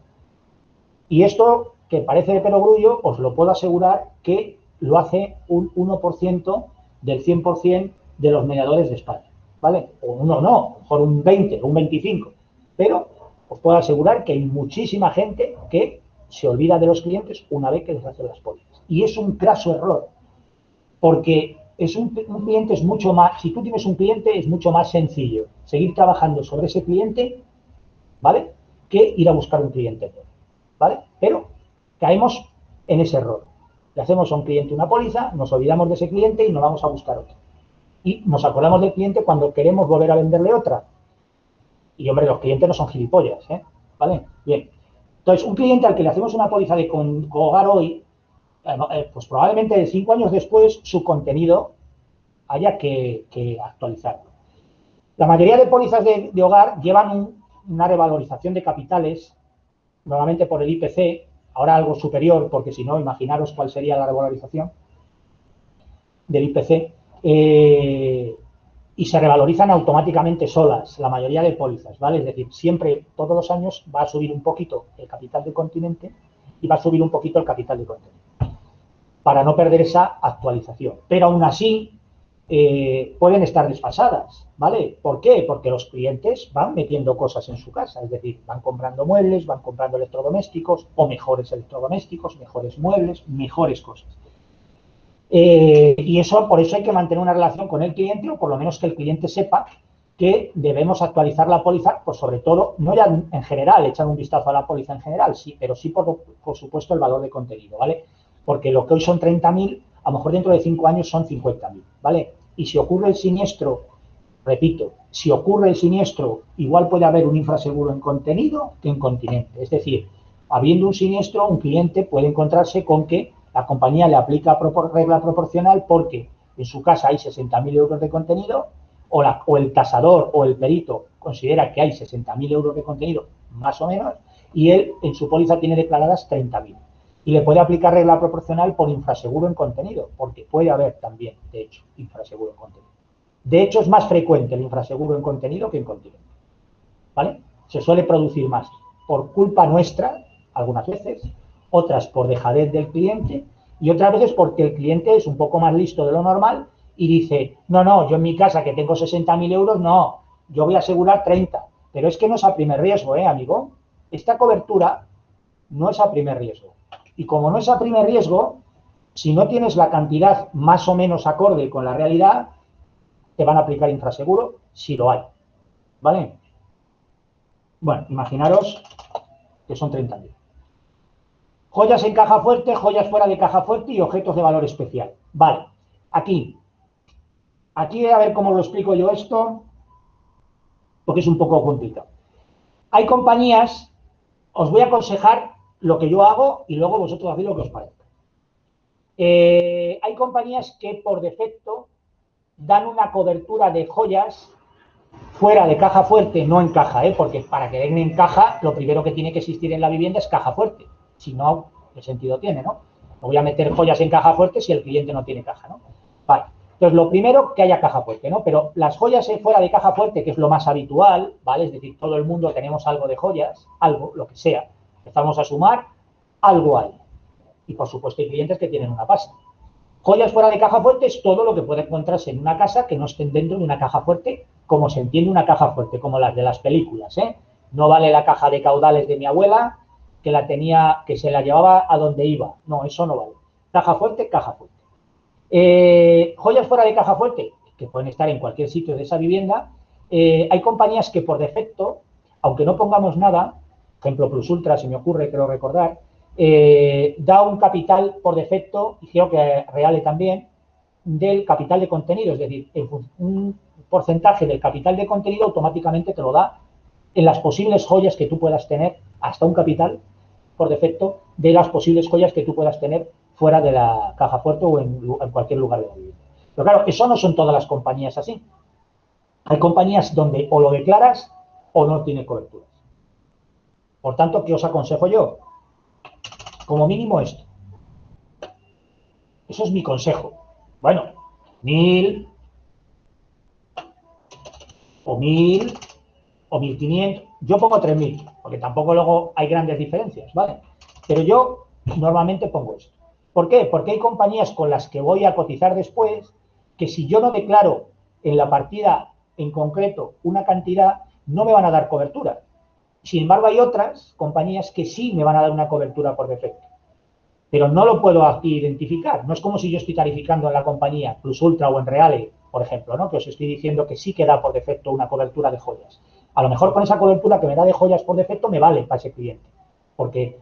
[SPEAKER 1] Y esto, que parece de perogrullo, os lo puedo asegurar que lo hace un 1% del 100% de los mediadores de España, ¿vale? O uno no, a lo mejor un 20 o un 25, pero os puedo asegurar que hay muchísima gente que se olvida de los clientes una vez que les hacen las pólizas. Y es un craso error, porque un cliente es mucho más, si tú tienes un cliente es mucho más sencillo seguir trabajando sobre ese cliente, ¿vale? Que ir a buscar un cliente nuevo, ¿vale? Pero caemos en ese error. Le hacemos a un cliente una póliza, nos olvidamos de ese cliente y nos vamos a buscar otro. Y nos acordamos del cliente cuando queremos volver a venderle otra. Y, hombre, los clientes no son gilipollas, ¿eh? ¿Vale? Bien. Entonces, un cliente al que le hacemos una póliza de Cohogar hoy, pues probablemente 5 años después su contenido haya que actualizarlo. La mayoría de pólizas de hogar llevan una revalorización de capitales, normalmente por el IPC, ahora algo superior, porque si no, imaginaros cuál sería la revalorización del IPC, y se revalorizan automáticamente solas, la mayoría de pólizas, ¿vale? Es decir, siempre, todos los años, va a subir un poquito el capital del continente y va a subir un poquito el capital del continente, para no perder esa actualización. Pero aún así, pueden estar desfasadas, ¿vale? ¿Por qué? Porque los clientes van metiendo cosas en su casa, es decir, van comprando muebles, van comprando electrodomésticos, o mejores electrodomésticos, mejores muebles, mejores cosas. Y eso, por eso hay que mantener una relación con el cliente, o por lo menos que el cliente sepa que debemos actualizar la póliza, pues sobre todo, no ya en general, echar un vistazo a la póliza en general, sí, pero sí, por supuesto, el valor de contenido, ¿vale? Porque lo que hoy son 30.000, a lo mejor dentro de 5 años son 50.000, ¿vale? Y si ocurre el siniestro, repito, si ocurre el siniestro, igual puede haber un infraseguro en contenido que en continente. Es decir, habiendo un siniestro, un cliente puede encontrarse con que la compañía le aplica regla proporcional porque en su casa hay 60.000 euros de contenido o el tasador o el perito considera que hay 60.000 euros de contenido, más o menos, y él en su póliza tiene declaradas 30.000. Y le puede aplicar regla proporcional por infraseguro en contenido, porque puede haber también, de hecho, infraseguro en contenido. De hecho, es más frecuente el infraseguro en contenido que en continente, ¿vale? Se suele producir más por culpa nuestra, algunas veces, otras por dejadez del cliente y otras veces porque el cliente es un poco más listo de lo normal y dice, no, yo en mi casa que tengo 60.000 euros, no, yo voy a asegurar 30. Pero es que no es a primer riesgo, amigo. Esta cobertura no es a primer riesgo. Y como no es a primer riesgo, si no tienes la cantidad más o menos acorde con la realidad, te van a aplicar infraseguro si lo hay, ¿vale? Bueno, imaginaros que son 30.000. Joyas en caja fuerte, joyas fuera de caja fuerte y objetos de valor especial. Vale, aquí a ver cómo lo explico yo esto, porque es un poco complicado. Hay compañías, os voy a aconsejar lo que yo hago y luego vosotros hacéis lo que os parezca. Hay compañías que por defecto dan una cobertura de joyas fuera de caja fuerte no encaja, porque para que encaja, lo primero que tiene que existir en la vivienda es caja fuerte. Si no, ¿qué sentido tiene, no? No voy a meter joyas en caja fuerte si el cliente no tiene caja, ¿no? Vale. Entonces, lo primero, que haya caja fuerte, ¿no? Pero las joyas fuera de caja fuerte, que es lo más habitual, ¿vale? Es decir, todo el mundo tenemos algo de joyas, algo, lo que sea. Empezamos a sumar, algo hay. Y, por supuesto, hay clientes que tienen una pasta. Joyas fuera de caja fuerte es todo lo que puede encontrarse en una casa que no estén dentro de una caja fuerte, como se entiende una caja fuerte, como las de las películas, ¿eh? No vale la caja de caudales de mi abuela, que la tenía, que se la llevaba a donde iba. No, eso no vale. Caja fuerte, caja fuerte. Joyas fuera de caja fuerte, que pueden estar en cualquier sitio de esa vivienda. Hay compañías que por defecto, aunque no pongamos nada, ejemplo Plus Ultra, se me ocurre, creo recordar, da un capital por defecto, y creo que Reale también, del capital de contenido, es decir, un porcentaje del capital de contenido automáticamente te lo da en las posibles joyas que tú puedas tener, hasta un capital por defecto de las posibles joyas que tú puedas tener fuera de la caja fuerte o en cualquier lugar de la vivienda. Pero claro, eso no son todas las compañías así. Hay compañías donde o lo declaras o no tiene coberturas. Por tanto, ¿qué os aconsejo yo? Como mínimo esto. Eso es mi consejo. Bueno, 1.000 o 1.000 o 1.500. Yo pongo 3.000, porque tampoco luego hay grandes diferencias, ¿vale? Pero yo normalmente pongo esto. ¿Por qué? Porque hay compañías con las que voy a cotizar después que si yo no declaro en la partida en concreto una cantidad, no me van a dar cobertura. Sin embargo, hay otras compañías que sí me van a dar una cobertura por defecto. Pero no lo puedo aquí identificar. No es como si yo estoy tarificando en la compañía Plus Ultra o en Reale, por ejemplo, ¿no? Que os estoy diciendo que sí que da por defecto una cobertura de joyas. A lo mejor con esa cobertura que me da de joyas por defecto me vale para ese cliente, porque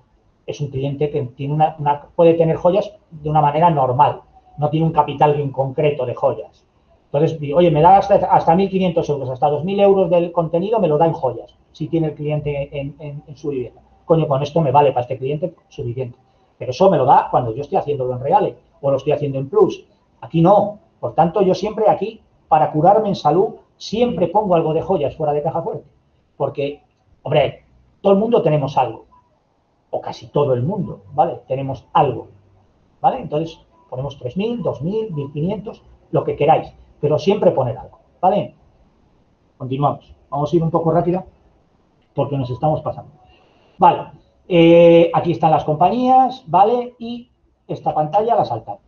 [SPEAKER 1] es un cliente que tiene puede tener joyas de una manera normal, no tiene un capital en concreto de joyas. Entonces, oye, me da hasta 1.500 euros, hasta 2.000 euros del contenido me lo da en joyas, si tiene el cliente en su vivienda. Coño, con esto me vale para este cliente suficiente. Pero eso me lo da cuando yo estoy haciéndolo en Reale o lo estoy haciendo en Plus. Aquí no. Por tanto, yo siempre aquí, para curarme en salud, siempre pongo algo de joyas fuera de caja fuerte. Porque, hombre, todo el mundo tenemos algo. O casi todo el mundo, ¿vale? Tenemos algo, ¿vale? Entonces, ponemos 3.000, 2.000, 1.500, lo que queráis. Pero siempre poner algo, ¿vale? Continuamos. Vamos a ir un poco rápido porque nos estamos pasando. Vale. Aquí están las compañías, ¿vale? Y esta pantalla la saltamos.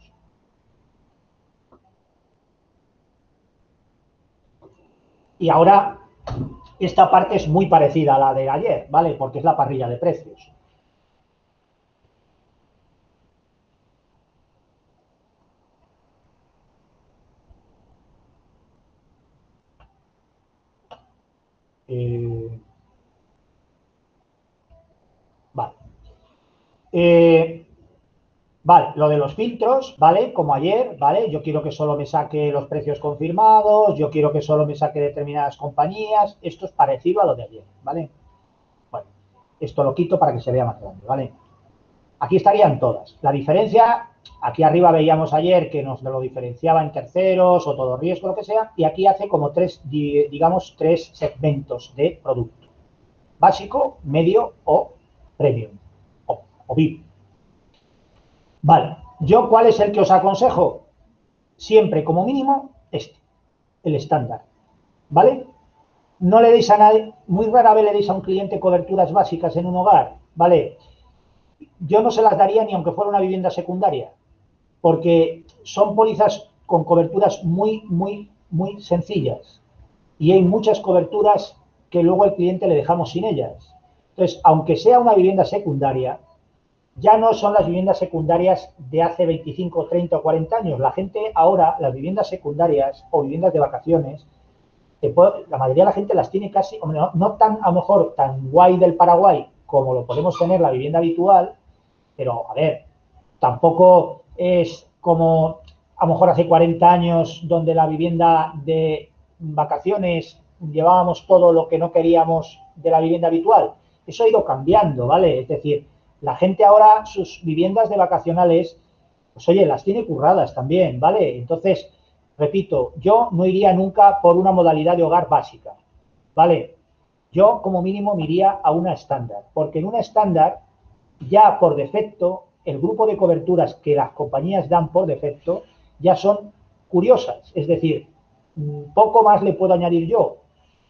[SPEAKER 1] Y ahora, esta parte es muy parecida a la de ayer, ¿vale? Porque es la parrilla de precios. Vale. Vale, lo de los filtros, ¿vale? Como ayer, ¿vale? Yo quiero que solo me saque los precios confirmados, yo quiero que solo me saque determinadas compañías. Esto es parecido a lo de ayer, ¿vale? Bueno, esto lo quito para que se vea más grande, ¿vale? Aquí estarían todas. La diferencia, aquí arriba veíamos ayer que nos lo diferenciaba en terceros o todo riesgo, lo que sea, y aquí hace como digamos, tres segmentos de producto. Básico, medio o premium, o VIP. Vale, ¿yo cuál es el que os aconsejo? Siempre, como mínimo, el estándar, ¿vale? No le deis a nadie, muy rara vez le deis a un cliente coberturas básicas en un hogar, ¿vale? Yo no se las daría ni aunque fuera una vivienda secundaria, porque son pólizas con coberturas muy, muy, muy sencillas. Y hay muchas coberturas que luego al cliente le dejamos sin ellas. Entonces, aunque sea una vivienda secundaria, ya no son las viviendas secundarias de hace 25, 30 o 40 años. La gente ahora, las viviendas secundarias o viviendas de vacaciones, la mayoría de la gente las tiene casi, no tan, a lo mejor, tan guay del Paraguay como lo podemos tener la vivienda habitual, pero, a ver, tampoco es como a lo mejor hace 40 años donde la vivienda de vacaciones llevábamos todo lo que no queríamos de la vivienda habitual. Eso ha ido cambiando, ¿vale? Es decir, la gente ahora sus viviendas de vacacionales, pues oye, las tiene curradas también, ¿vale? Entonces, repito, yo no iría nunca por una modalidad de hogar básica, ¿vale? Yo, como mínimo, me iría a una estándar, porque en una estándar, ya por defecto, el grupo de coberturas que las compañías dan por defecto ya son curiosas. Es decir, poco más le puedo añadir yo,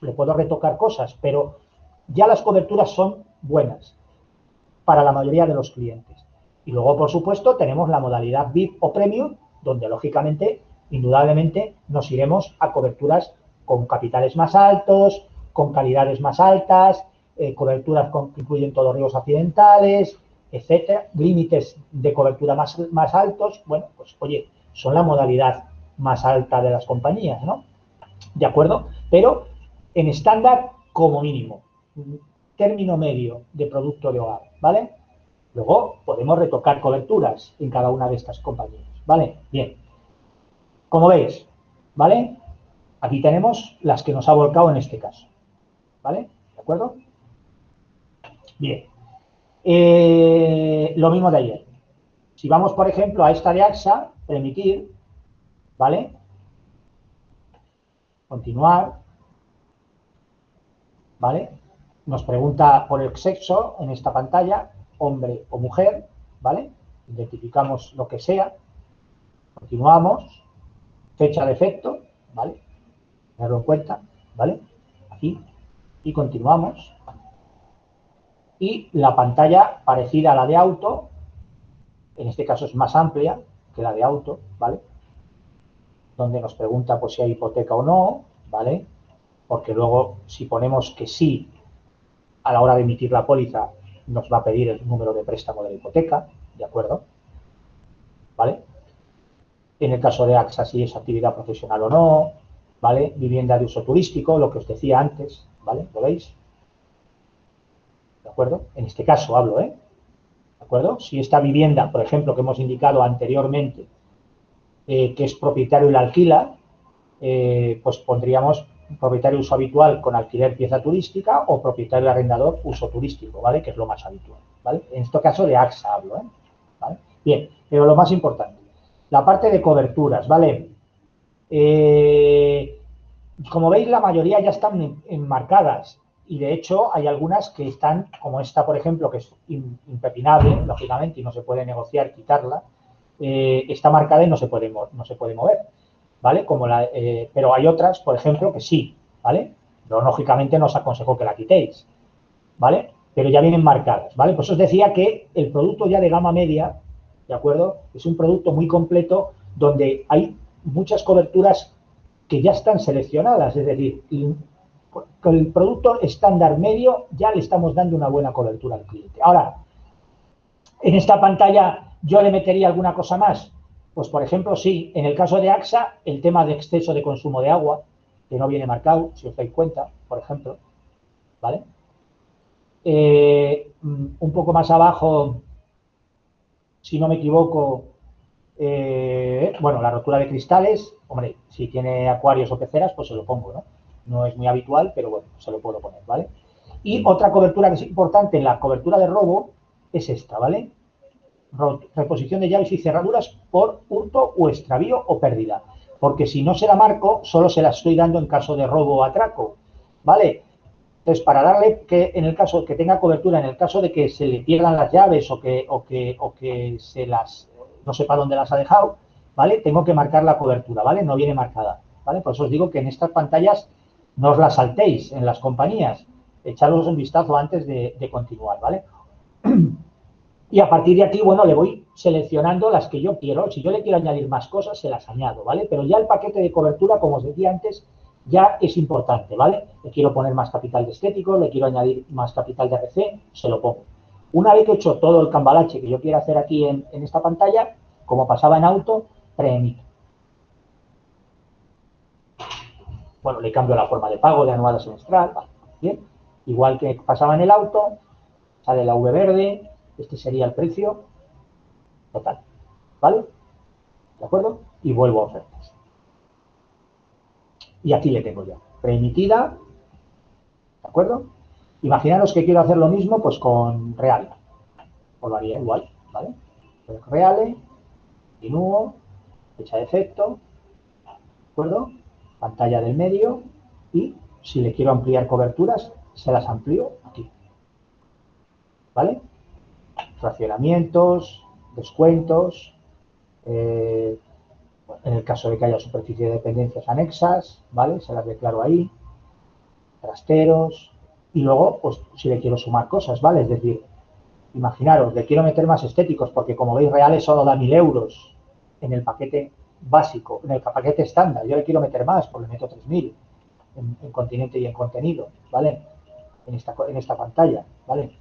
[SPEAKER 1] le puedo retocar cosas, pero ya las coberturas son buenas para la mayoría de los clientes. Y luego, por supuesto, tenemos la modalidad VIP o Premium, donde, lógicamente, indudablemente, nos iremos a coberturas con capitales más altos, con calidades más altas, coberturas que incluyen todos los riesgos accidentales, etcétera, límites de cobertura más altos. Bueno, pues, oye, son la modalidad más alta de las compañías, ¿no? ¿De acuerdo? Pero en estándar, como mínimo, término medio de producto de hogar, ¿vale? Luego podemos retocar coberturas en cada una de estas compañías, ¿vale? Bien. Como veis, ¿vale? Aquí tenemos las que nos ha volcado en este caso, ¿vale? ¿De acuerdo? Bien. Lo mismo de ayer. Si vamos, por ejemplo, a esta de AXA, permitir, ¿vale? Continuar, ¿vale? Nos pregunta por el sexo en esta pantalla, hombre o mujer, ¿vale? Identificamos lo que sea, continuamos, fecha de efecto, ¿vale? Tenerlo en cuenta, ¿vale? Aquí, y continuamos. Y la pantalla parecida a la de auto, en este caso es más amplia que la de auto, ¿vale? Donde nos pregunta pues si hay hipoteca o no, ¿vale? Porque luego si ponemos que sí a la hora de emitir la póliza nos va a pedir el número de préstamo de la hipoteca, ¿de acuerdo? ¿Vale? En el caso de AXA si es actividad profesional o no, ¿vale? Vivienda de uso turístico, lo que os decía antes, ¿vale? ¿Lo veis? ¿De acuerdo? En este caso hablo, ¿eh? ¿De acuerdo? Si esta vivienda, por ejemplo, que hemos indicado anteriormente, que es propietario y la alquila, pues pondríamos propietario uso habitual con alquiler pieza turística o propietario arrendador uso turístico, ¿vale? Que es lo más habitual, ¿vale? En este caso de AXA hablo, ¿eh? ¿Vale? Bien, pero lo más importante, la parte de coberturas, ¿vale? Como veis, la mayoría ya están enmarcadas y de hecho hay algunas que están, como esta, por ejemplo, que es impepinable, lógicamente, y no se puede negociar quitarla, está marcada y no se puede mover, ¿vale? Pero hay otras, por ejemplo, que sí, ¿vale? Pero lógicamente no os aconsejo que la quitéis, ¿vale? Pero ya vienen marcadas, ¿vale? Pues os decía que el producto ya de gama media, ¿de acuerdo? Es un producto muy completo donde hay muchas coberturas que ya están seleccionadas, es decir, con el producto estándar medio ya le estamos dando una buena cobertura al cliente. Ahora, en esta pantalla yo le metería alguna cosa más. Pues, por ejemplo, sí, en el caso de AXA, el tema de exceso de consumo de agua, que no viene marcado, si os dais cuenta, por ejemplo, ¿vale? Un poco más abajo, si no me equivoco, bueno, la rotura de cristales, hombre, si tiene acuarios o peceras, pues se lo pongo, ¿no? No es muy habitual, pero bueno, se lo puedo poner, ¿vale? Y otra cobertura que es importante en la cobertura de robo es esta, ¿vale? Reposición de llaves y cerraduras por hurto o extravío o pérdida. Porque si no se la marco, solo se la estoy dando en caso de robo o atraco, ¿vale? Entonces, para darle que en el caso que tenga cobertura, en el caso de que se le pierdan las llaves o que se las no sepa dónde las ha dejado, ¿vale? Tengo que marcar la cobertura, ¿vale? No viene marcada, ¿vale? Por eso os digo que en estas pantallas no os las saltéis en las compañías. Echadlos un vistazo antes de continuar, ¿vale? Y a partir de aquí, bueno, le voy seleccionando las que yo quiero. Si yo le quiero añadir más cosas, se las añado, ¿vale? Pero ya el paquete de cobertura, como os decía antes, ya es importante, ¿vale? Le quiero poner más capital de estético, le quiero añadir más capital de RC, se lo pongo. Una vez que he hecho todo el cambalache que yo quiero hacer aquí en esta pantalla, como pasaba en auto, preemito. Bueno, le cambio la forma de pago de anual a semestral, ¿vale? Bien. Igual que pasaba en el auto, sale la V verde, este sería el precio total, ¿vale? ¿De acuerdo? Y vuelvo a ofertas. Y aquí le tengo ya, preemitida, ¿de acuerdo? Imaginaros que quiero hacer lo mismo pues con Reale. Pues lo haría igual, ¿vale? Reale, continúo, fecha de efecto, acuerdo? Pantalla del medio y si le quiero ampliar coberturas, se las amplío aquí. ¿Vale? Fraccionamientos, descuentos, en el caso de que haya superficie de dependencias anexas, ¿vale? Se las declaro ahí, trasteros, y luego, pues, si le quiero sumar cosas, ¿vale? Es decir, imaginaros, le quiero meter más estéticos, porque como veis, reales solo da 1.000 euros en el paquete básico, en el paquete estándar. Yo le quiero meter más, pues le meto 3.000 en continente y en contenido, ¿vale? En esta pantalla, ¿vale?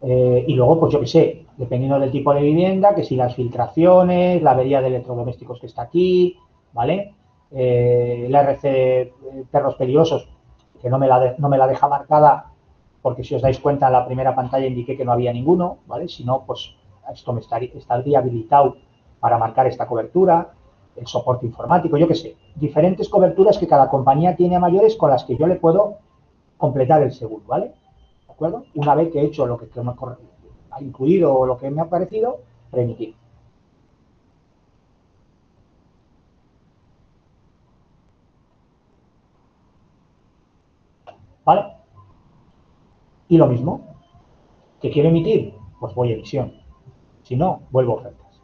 [SPEAKER 1] Y luego, pues yo qué sé, dependiendo del tipo de vivienda, que si las filtraciones, la avería de electrodomésticos que está aquí, ¿vale? La RC perros peligrosos, que no me la deja marcada, porque si os dais cuenta en la primera pantalla indiqué que no había ninguno, ¿vale? Si no, pues esto me estaría habilitado para marcar esta cobertura, el soporte informático, yo qué sé, diferentes coberturas que cada compañía tiene a mayores con las que yo le puedo completar el seguro, ¿vale? ¿De acuerdo? Una vez que he hecho lo que me ha incluido o lo que me ha parecido, remitir. ¿Vale? Y lo mismo, ¿que quiero emitir? Pues voy a emisión. Si no, vuelvo a ofertas.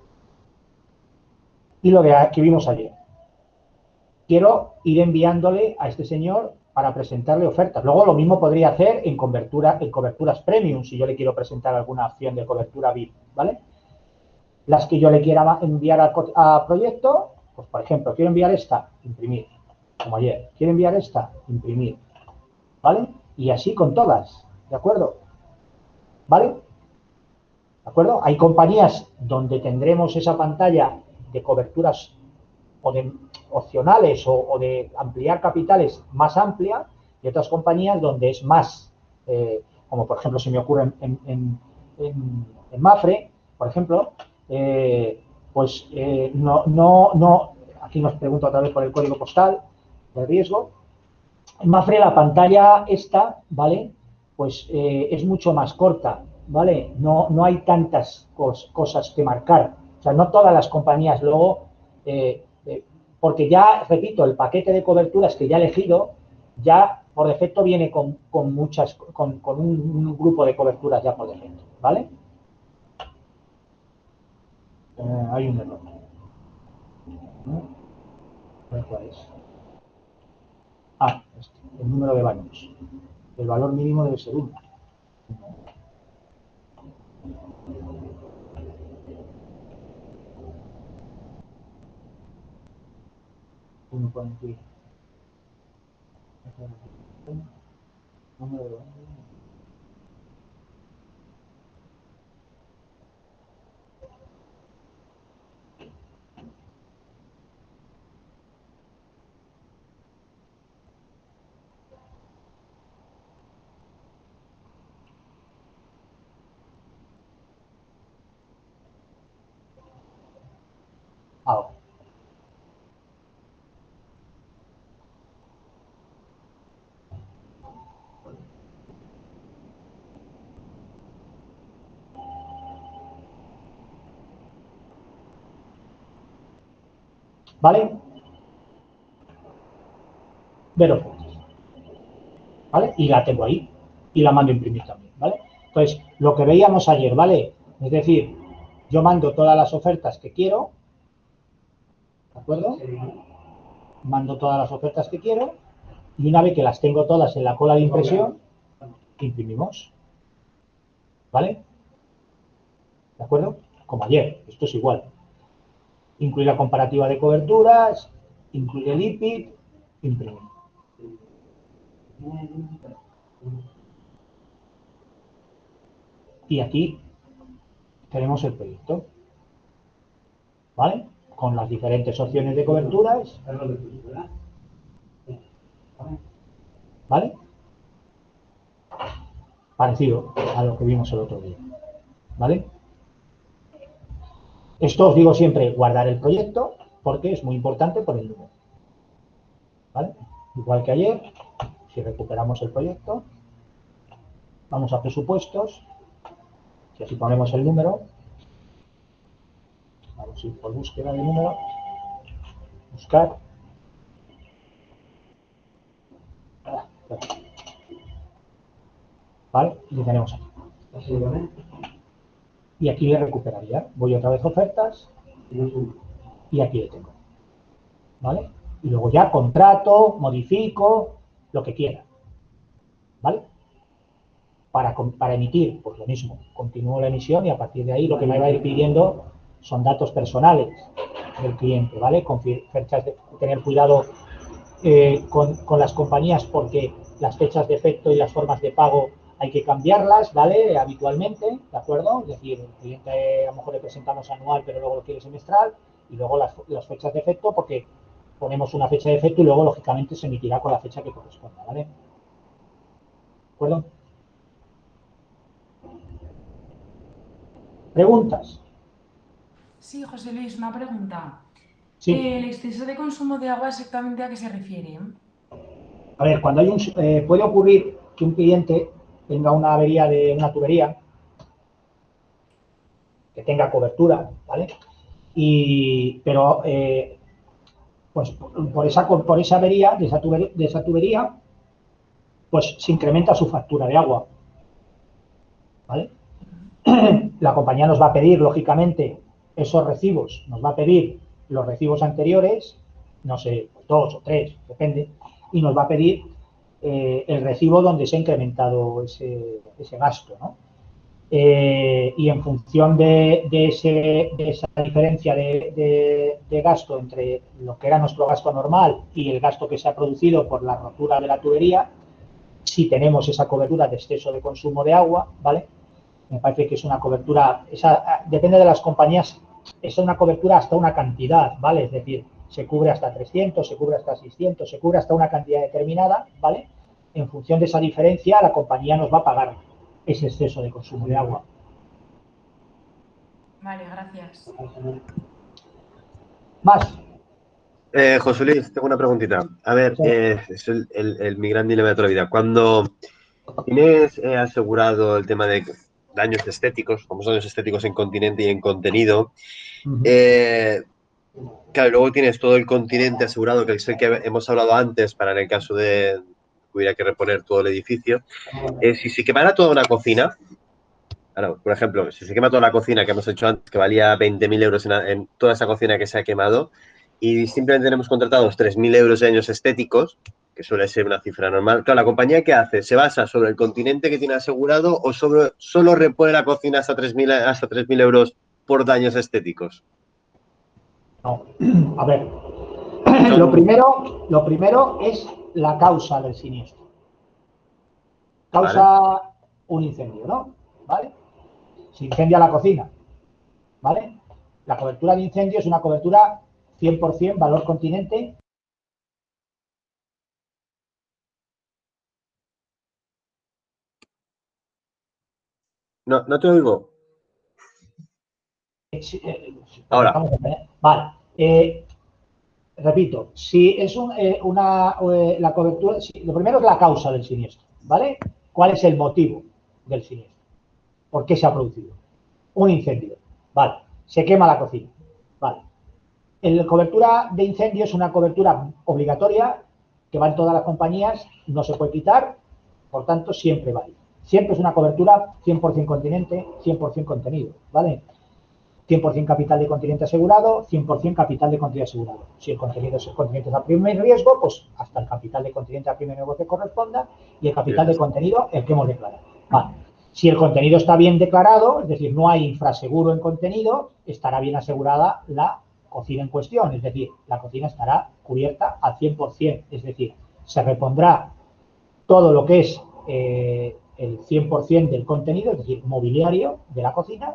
[SPEAKER 1] Y lo que vimos ayer. Quiero ir enviándole a este señor para presentarle ofertas. Luego lo mismo podría hacer en coberturas premium, si yo le quiero presentar alguna opción de cobertura VIP, ¿vale? Las que yo le quiera enviar a proyecto, pues por ejemplo, quiero enviar esta, imprimir, como ayer. Quiero enviar esta, imprimir, ¿vale? Y así con todas, ¿de acuerdo? ¿Vale? ¿De acuerdo? Hay compañías donde tendremos esa pantalla de coberturas o de opcionales o de ampliar capitales más amplia, y otras compañías donde es más, como por ejemplo se me ocurre en Mapfre, por ejemplo, pues no, aquí nos pregunta otra vez por el código postal de riesgo. En Mapfre la pantalla esta, ¿vale? Pues es mucho más corta, ¿vale? No hay tantas cosas que marcar. O sea, no todas las compañías luego, porque ya, repito, el paquete de coberturas que ya he elegido, ya por defecto viene con un grupo de coberturas ya por defecto, ¿vale? Hay un error. ¿Cuál es? El número de baños. El valor mínimo debe ser 1. Número de baños. Ahora. ¿Vale? Ver ofertas. ¿Vale? Y la tengo ahí. Y la mando a imprimir también, ¿vale? Entonces, lo que veíamos ayer, ¿vale? Es decir, yo mando todas las ofertas que quiero, ¿de acuerdo? Mando todas las ofertas que quiero y una vez que las tengo todas en la cola de impresión, imprimimos, ¿vale? ¿De acuerdo? Como ayer, esto es igual. Incluir la comparativa de coberturas, incluir el IPIC, imprimir. Y aquí tenemos el proyecto, ¿vale? Con las diferentes opciones de coberturas, ¿vale? Parecido a lo que vimos el otro día, ¿vale? Esto os digo siempre, guardar el proyecto, porque es muy importante por el número, ¿vale? Igual que ayer, si recuperamos el proyecto, vamos a presupuestos, y así ponemos el número, vamos a ir por búsqueda de número, buscar. Vale, y lo tenemos aquí. Y aquí le recuperaría. Voy otra vez a ofertas y aquí le tengo. ¿Vale? Y luego ya contrato, modifico, lo que quiera. ¿Vale? Para emitir, pues lo mismo. Continúo la emisión y a partir de ahí lo que me va a ir pidiendo son datos personales del cliente, ¿vale? Con fechas de tener cuidado con las compañías porque las fechas de efecto y las formas de pago hay que cambiarlas, ¿vale? Habitualmente, ¿de acuerdo? Es decir, el cliente a lo mejor le presentamos anual, pero luego lo quiere semestral, y luego las fechas de efecto, porque ponemos una fecha de efecto y luego, lógicamente, se emitirá con la fecha que corresponda, ¿vale? ¿De acuerdo? ¿Preguntas?
[SPEAKER 6] Sí, José Luis, una pregunta.
[SPEAKER 1] Sí.
[SPEAKER 6] ¿El exceso de consumo de agua exactamente a qué se refiere?
[SPEAKER 1] A ver, cuando hay puede ocurrir que un cliente tenga una avería de una tubería, que tenga cobertura, ¿vale? Pero pues por esa avería de esa tubería, pues se incrementa su factura de agua, ¿vale? La compañía nos va a pedir, lógicamente, esos recibos, nos va a pedir los recibos anteriores, no sé, 2 o 3, depende, y nos va a pedir el recibo donde se ha incrementado ese gasto, ¿no? Y en función de esa diferencia de gasto entre lo que era nuestro gasto normal y el gasto que se ha producido por la rotura de la tubería, si tenemos esa cobertura de exceso de consumo de agua, ¿vale? Me parece que es una cobertura, depende de las compañías, es una cobertura hasta una cantidad, ¿vale? Es decir, se cubre hasta 300, se cubre hasta 600, se cubre hasta una cantidad determinada, ¿vale? En función de esa diferencia, la compañía nos va a pagar ese exceso de consumo de agua.
[SPEAKER 6] Vale, gracias.
[SPEAKER 1] ¿Más?
[SPEAKER 3] José Luis, tengo una preguntita. A ver,
[SPEAKER 1] Sí.
[SPEAKER 3] es mi gran dilema de toda la vida. Cuando tienes asegurado el tema de daños estéticos, como daños estéticos en continente y en contenido, claro, luego tienes todo el continente asegurado, que es el que hemos hablado antes, para en el caso de que hubiera que reponer todo el edificio. Si se quemara toda una cocina, claro, por ejemplo, si se quema toda la cocina que hemos hecho antes, que valía 20.000 euros en toda esa cocina que se ha quemado, y simplemente tenemos contratados 3.000 euros de daños estéticos, que suele ser una cifra normal. Claro, ¿la compañía qué hace? ¿Se basa sobre el continente que tiene asegurado o solo repone la cocina hasta 3.000 euros por daños estéticos?
[SPEAKER 1] No. A ver, lo primero es la causa del siniestro. Causa un incendio, ¿no? ¿Vale? Se incendia la cocina, ¿vale? La cobertura de incendio es una cobertura 100% valor continente.
[SPEAKER 3] No, no te oigo. Ahora.
[SPEAKER 1] Vale. Repito, si es la cobertura, lo primero es la causa del siniestro, ¿vale? ¿Cuál es el motivo del siniestro? ¿Por qué se ha producido? Un incendio, vale. Se quema la cocina, vale. La cobertura de incendio es una cobertura obligatoria que va en todas las compañías, no se puede quitar, por tanto siempre vale. Siempre es una cobertura 100% continente, 100% contenido, ¿vale? 100% capital de continente asegurado, 100% capital de continente asegurado. Si el contenido es el continente a primer riesgo, pues hasta el capital de continente a primer riesgo que corresponda y el capital de contenido el que hemos declarado. Vale. Si el contenido está bien declarado, es decir, no hay infraseguro en contenido, estará bien asegurada la cocina en cuestión, es decir, la cocina estará cubierta al 100%, es decir, se repondrá todo lo que es el 100% del contenido, es decir, mobiliario de la cocina,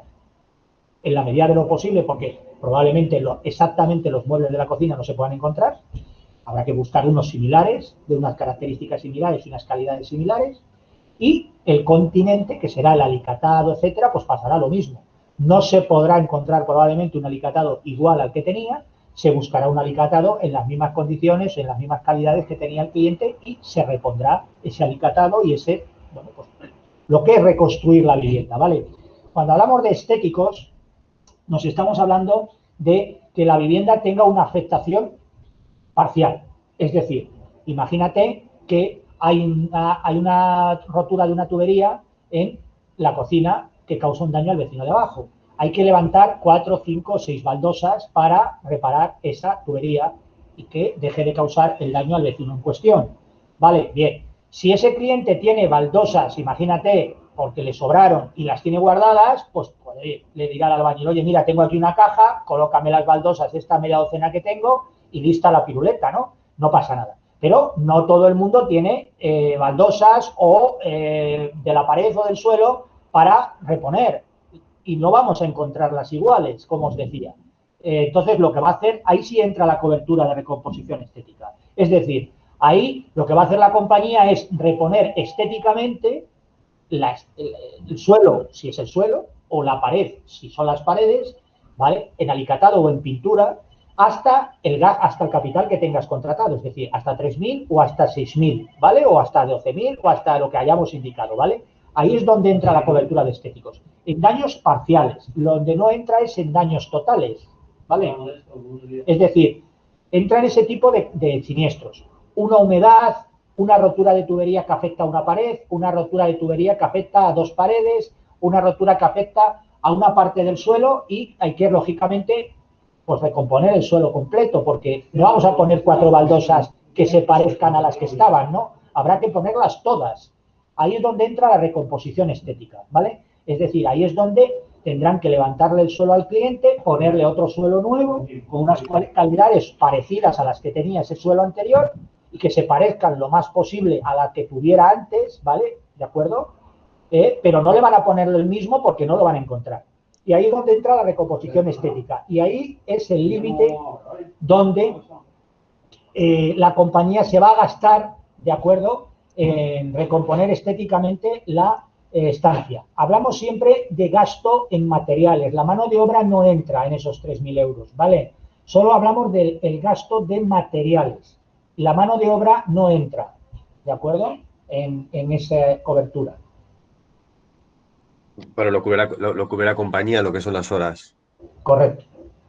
[SPEAKER 1] en la medida de lo posible, porque probablemente exactamente los muebles de la cocina no se puedan encontrar, habrá que buscar unos similares, de unas características similares y unas calidades similares, y el continente, que será el alicatado, etcétera, pues pasará lo mismo. No se podrá encontrar probablemente un alicatado igual al que tenía, se buscará un alicatado en las mismas condiciones, en las mismas calidades que tenía el cliente y se repondrá ese alicatado y ese, bueno, pues lo que es reconstruir la vivienda, ¿vale? Cuando hablamos de estéticos, nos estamos hablando de que la vivienda tenga una afectación parcial. Es decir, imagínate que hay una rotura de una tubería en la cocina que causa un daño al vecino de abajo. Hay que levantar 4, 5 o 6 baldosas para reparar esa tubería y que deje de causar el daño al vecino en cuestión. Vale, bien. Si ese cliente tiene baldosas, imagínate, porque le sobraron y las tiene guardadas, pues le dirá al albañil, oye, mira, tengo aquí una caja, colócame las baldosas, esta media docena que tengo y lista la piruleta, ¿no? No pasa nada. Pero no todo el mundo tiene baldosas o de la pared o del suelo para reponer. Y no vamos a encontrarlas iguales, como os decía. Entonces, lo que va a hacer, ahí sí entra la cobertura de recomposición estética. Es decir, ahí lo que va a hacer la compañía es reponer estéticamente el suelo, si es el suelo, o la pared, si son las paredes, ¿vale? En alicatado o en pintura, hasta el capital que tengas contratado, es decir, hasta 3.000 o hasta 6.000, ¿vale? O hasta 12.000 o hasta lo que hayamos indicado, ¿vale? Ahí es donde entra la cobertura de estéticos. En daños parciales, donde no entra es en daños totales, ¿vale? Es decir, entra en ese tipo de siniestros. Una humedad, una rotura de tubería que afecta a una pared, una rotura de tubería que afecta a 2 paredes, una rotura que afecta a una parte del suelo y hay que, lógicamente, pues recomponer el suelo completo, porque no vamos a poner 4 baldosas que se parezcan a las que estaban, ¿no? Habrá que ponerlas todas. Ahí es donde entra la recomposición estética, ¿vale? Es decir, ahí es donde tendrán que levantarle el suelo al cliente, ponerle otro suelo nuevo, con unas calidades parecidas a las que tenía ese suelo anterior y que se parezcan lo más posible a la que tuviera antes, ¿vale? ¿De acuerdo? Pero no le van a poner el mismo porque no lo van a encontrar. Y ahí es donde entra la recomposición estética. Y ahí es el límite donde la compañía se va a gastar, ¿de acuerdo?, en recomponer estéticamente la estancia. Hablamos siempre de gasto en materiales. La mano de obra no entra en esos 3.000 euros, ¿vale? Solo hablamos del gasto de materiales. La mano de obra no entra, ¿de acuerdo?, en esa cobertura.
[SPEAKER 3] Pero lo cubre la compañía, lo que son las horas.
[SPEAKER 1] Correcto.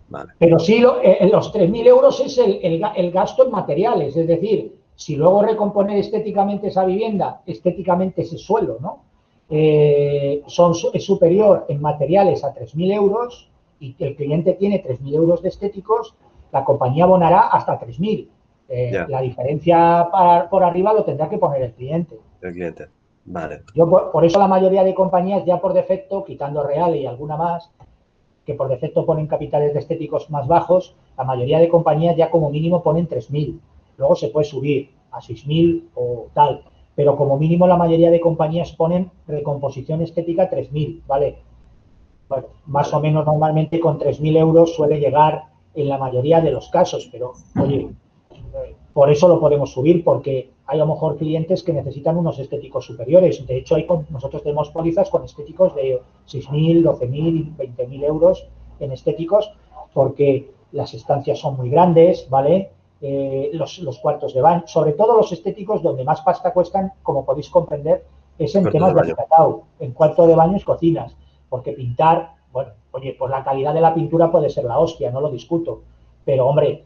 [SPEAKER 3] Vale.
[SPEAKER 1] Pero sí, los 3.000 euros es el gasto en materiales, es decir, si luego recomponer estéticamente esa vivienda, estéticamente ese suelo, ¿no? Es superior en materiales a 3.000 euros y el cliente tiene 3.000 euros de estéticos, la compañía abonará hasta 3.000. La diferencia por arriba lo tendrá que poner el cliente.
[SPEAKER 3] El cliente, vale.
[SPEAKER 1] Yo por eso la mayoría de compañías ya por defecto, quitando Real y alguna más, que por defecto ponen capitales de estéticos más bajos, la mayoría de compañías ya como mínimo ponen 3.000. Luego se puede subir a 6.000 o tal, pero como mínimo la mayoría de compañías ponen recomposición estética 3.000, ¿vale? Bueno, más o menos normalmente con 3.000 euros suele llegar en la mayoría de los casos, pero oye, por eso lo podemos subir, porque hay a lo mejor clientes que necesitan unos estéticos superiores. De hecho, nosotros tenemos pólizas con estéticos de 6.000, 12.000, 20.000 euros en estéticos, porque las estancias son muy grandes, ¿vale? Los cuartos de baño, sobre todo los estéticos donde más pasta cuestan, como podéis comprender, es en temas de alicatado, en cuarto de baños, cocinas, porque pintar, bueno, oye, pues la calidad de la pintura puede ser la hostia, no lo discuto, pero hombre,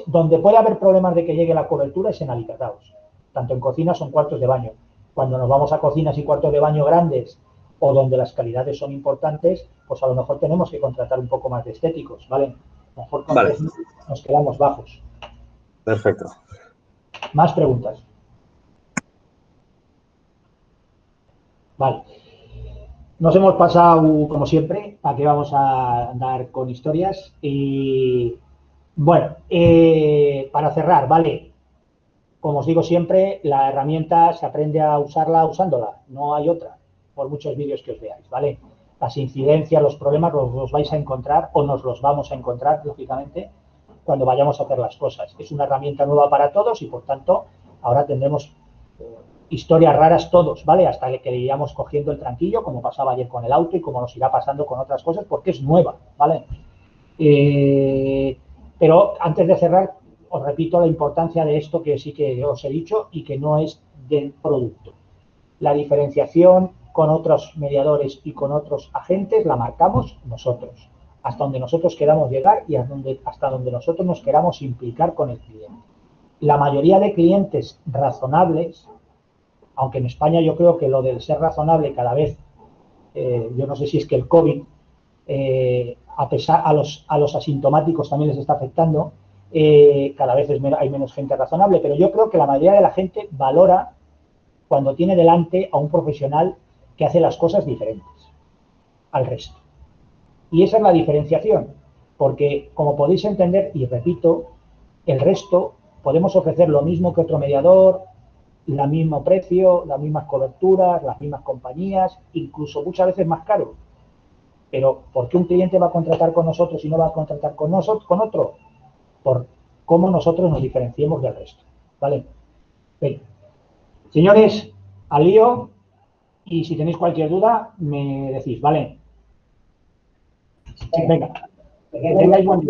[SPEAKER 1] donde puede haber problemas de que llegue la cobertura es en alicatados, tanto en cocinas o en cuartos de baño. Cuando nos vamos a cocinas y cuartos de baño grandes o donde las calidades son importantes, pues a lo mejor tenemos que contratar un poco más de estéticos, ¿vale? A lo mejor con 3.000 nos quedamos bajos.
[SPEAKER 3] Perfecto.
[SPEAKER 1] ¿Más preguntas? Vale. Nos hemos pasado, como siempre, aquí vamos a andar con historias y... Bueno, para cerrar, ¿vale? Como os digo siempre, la herramienta se aprende a usarla usándola, no hay otra, por muchos vídeos que os veáis, ¿vale? Las incidencias, los problemas los vais a encontrar o nos los vamos a encontrar, lógicamente, cuando vayamos a hacer las cosas. Es una herramienta nueva para todos y, por tanto, ahora tendremos historias raras todos, ¿vale? Hasta que le iremos cogiendo el tranquillo, como pasaba ayer con el auto y como nos irá pasando con otras cosas, porque es nueva, ¿vale? Pero antes de cerrar, os repito la importancia de esto que sí que os he dicho y que no es del producto. La diferenciación con otros mediadores y con otros agentes la marcamos nosotros. hasta donde nosotros queramos llegar y hasta donde nosotros nos queramos implicar con el cliente. La mayoría de clientes razonables, aunque en España yo creo que lo del ser razonable cada vez, yo no sé si es que el COVID, a los asintomáticos también les está afectando, cada vez hay menos gente razonable, pero yo creo que la mayoría de la gente valora cuando tiene delante a un profesional que hace las cosas diferentes al resto. Y esa es la diferenciación, porque como podéis entender, y repito, el resto podemos ofrecer lo mismo que otro mediador, el mismo precio, las mismas coberturas, las mismas compañías, incluso muchas veces más caro. Pero ¿por qué un cliente va a contratar con nosotros y no va a contratar con otro? Por cómo nosotros nos diferenciemos del resto. ¿Vale? Bien. Señores, al lío, y si tenéis cualquier duda, me decís, ¿vale? Venga, que tengáis buen día.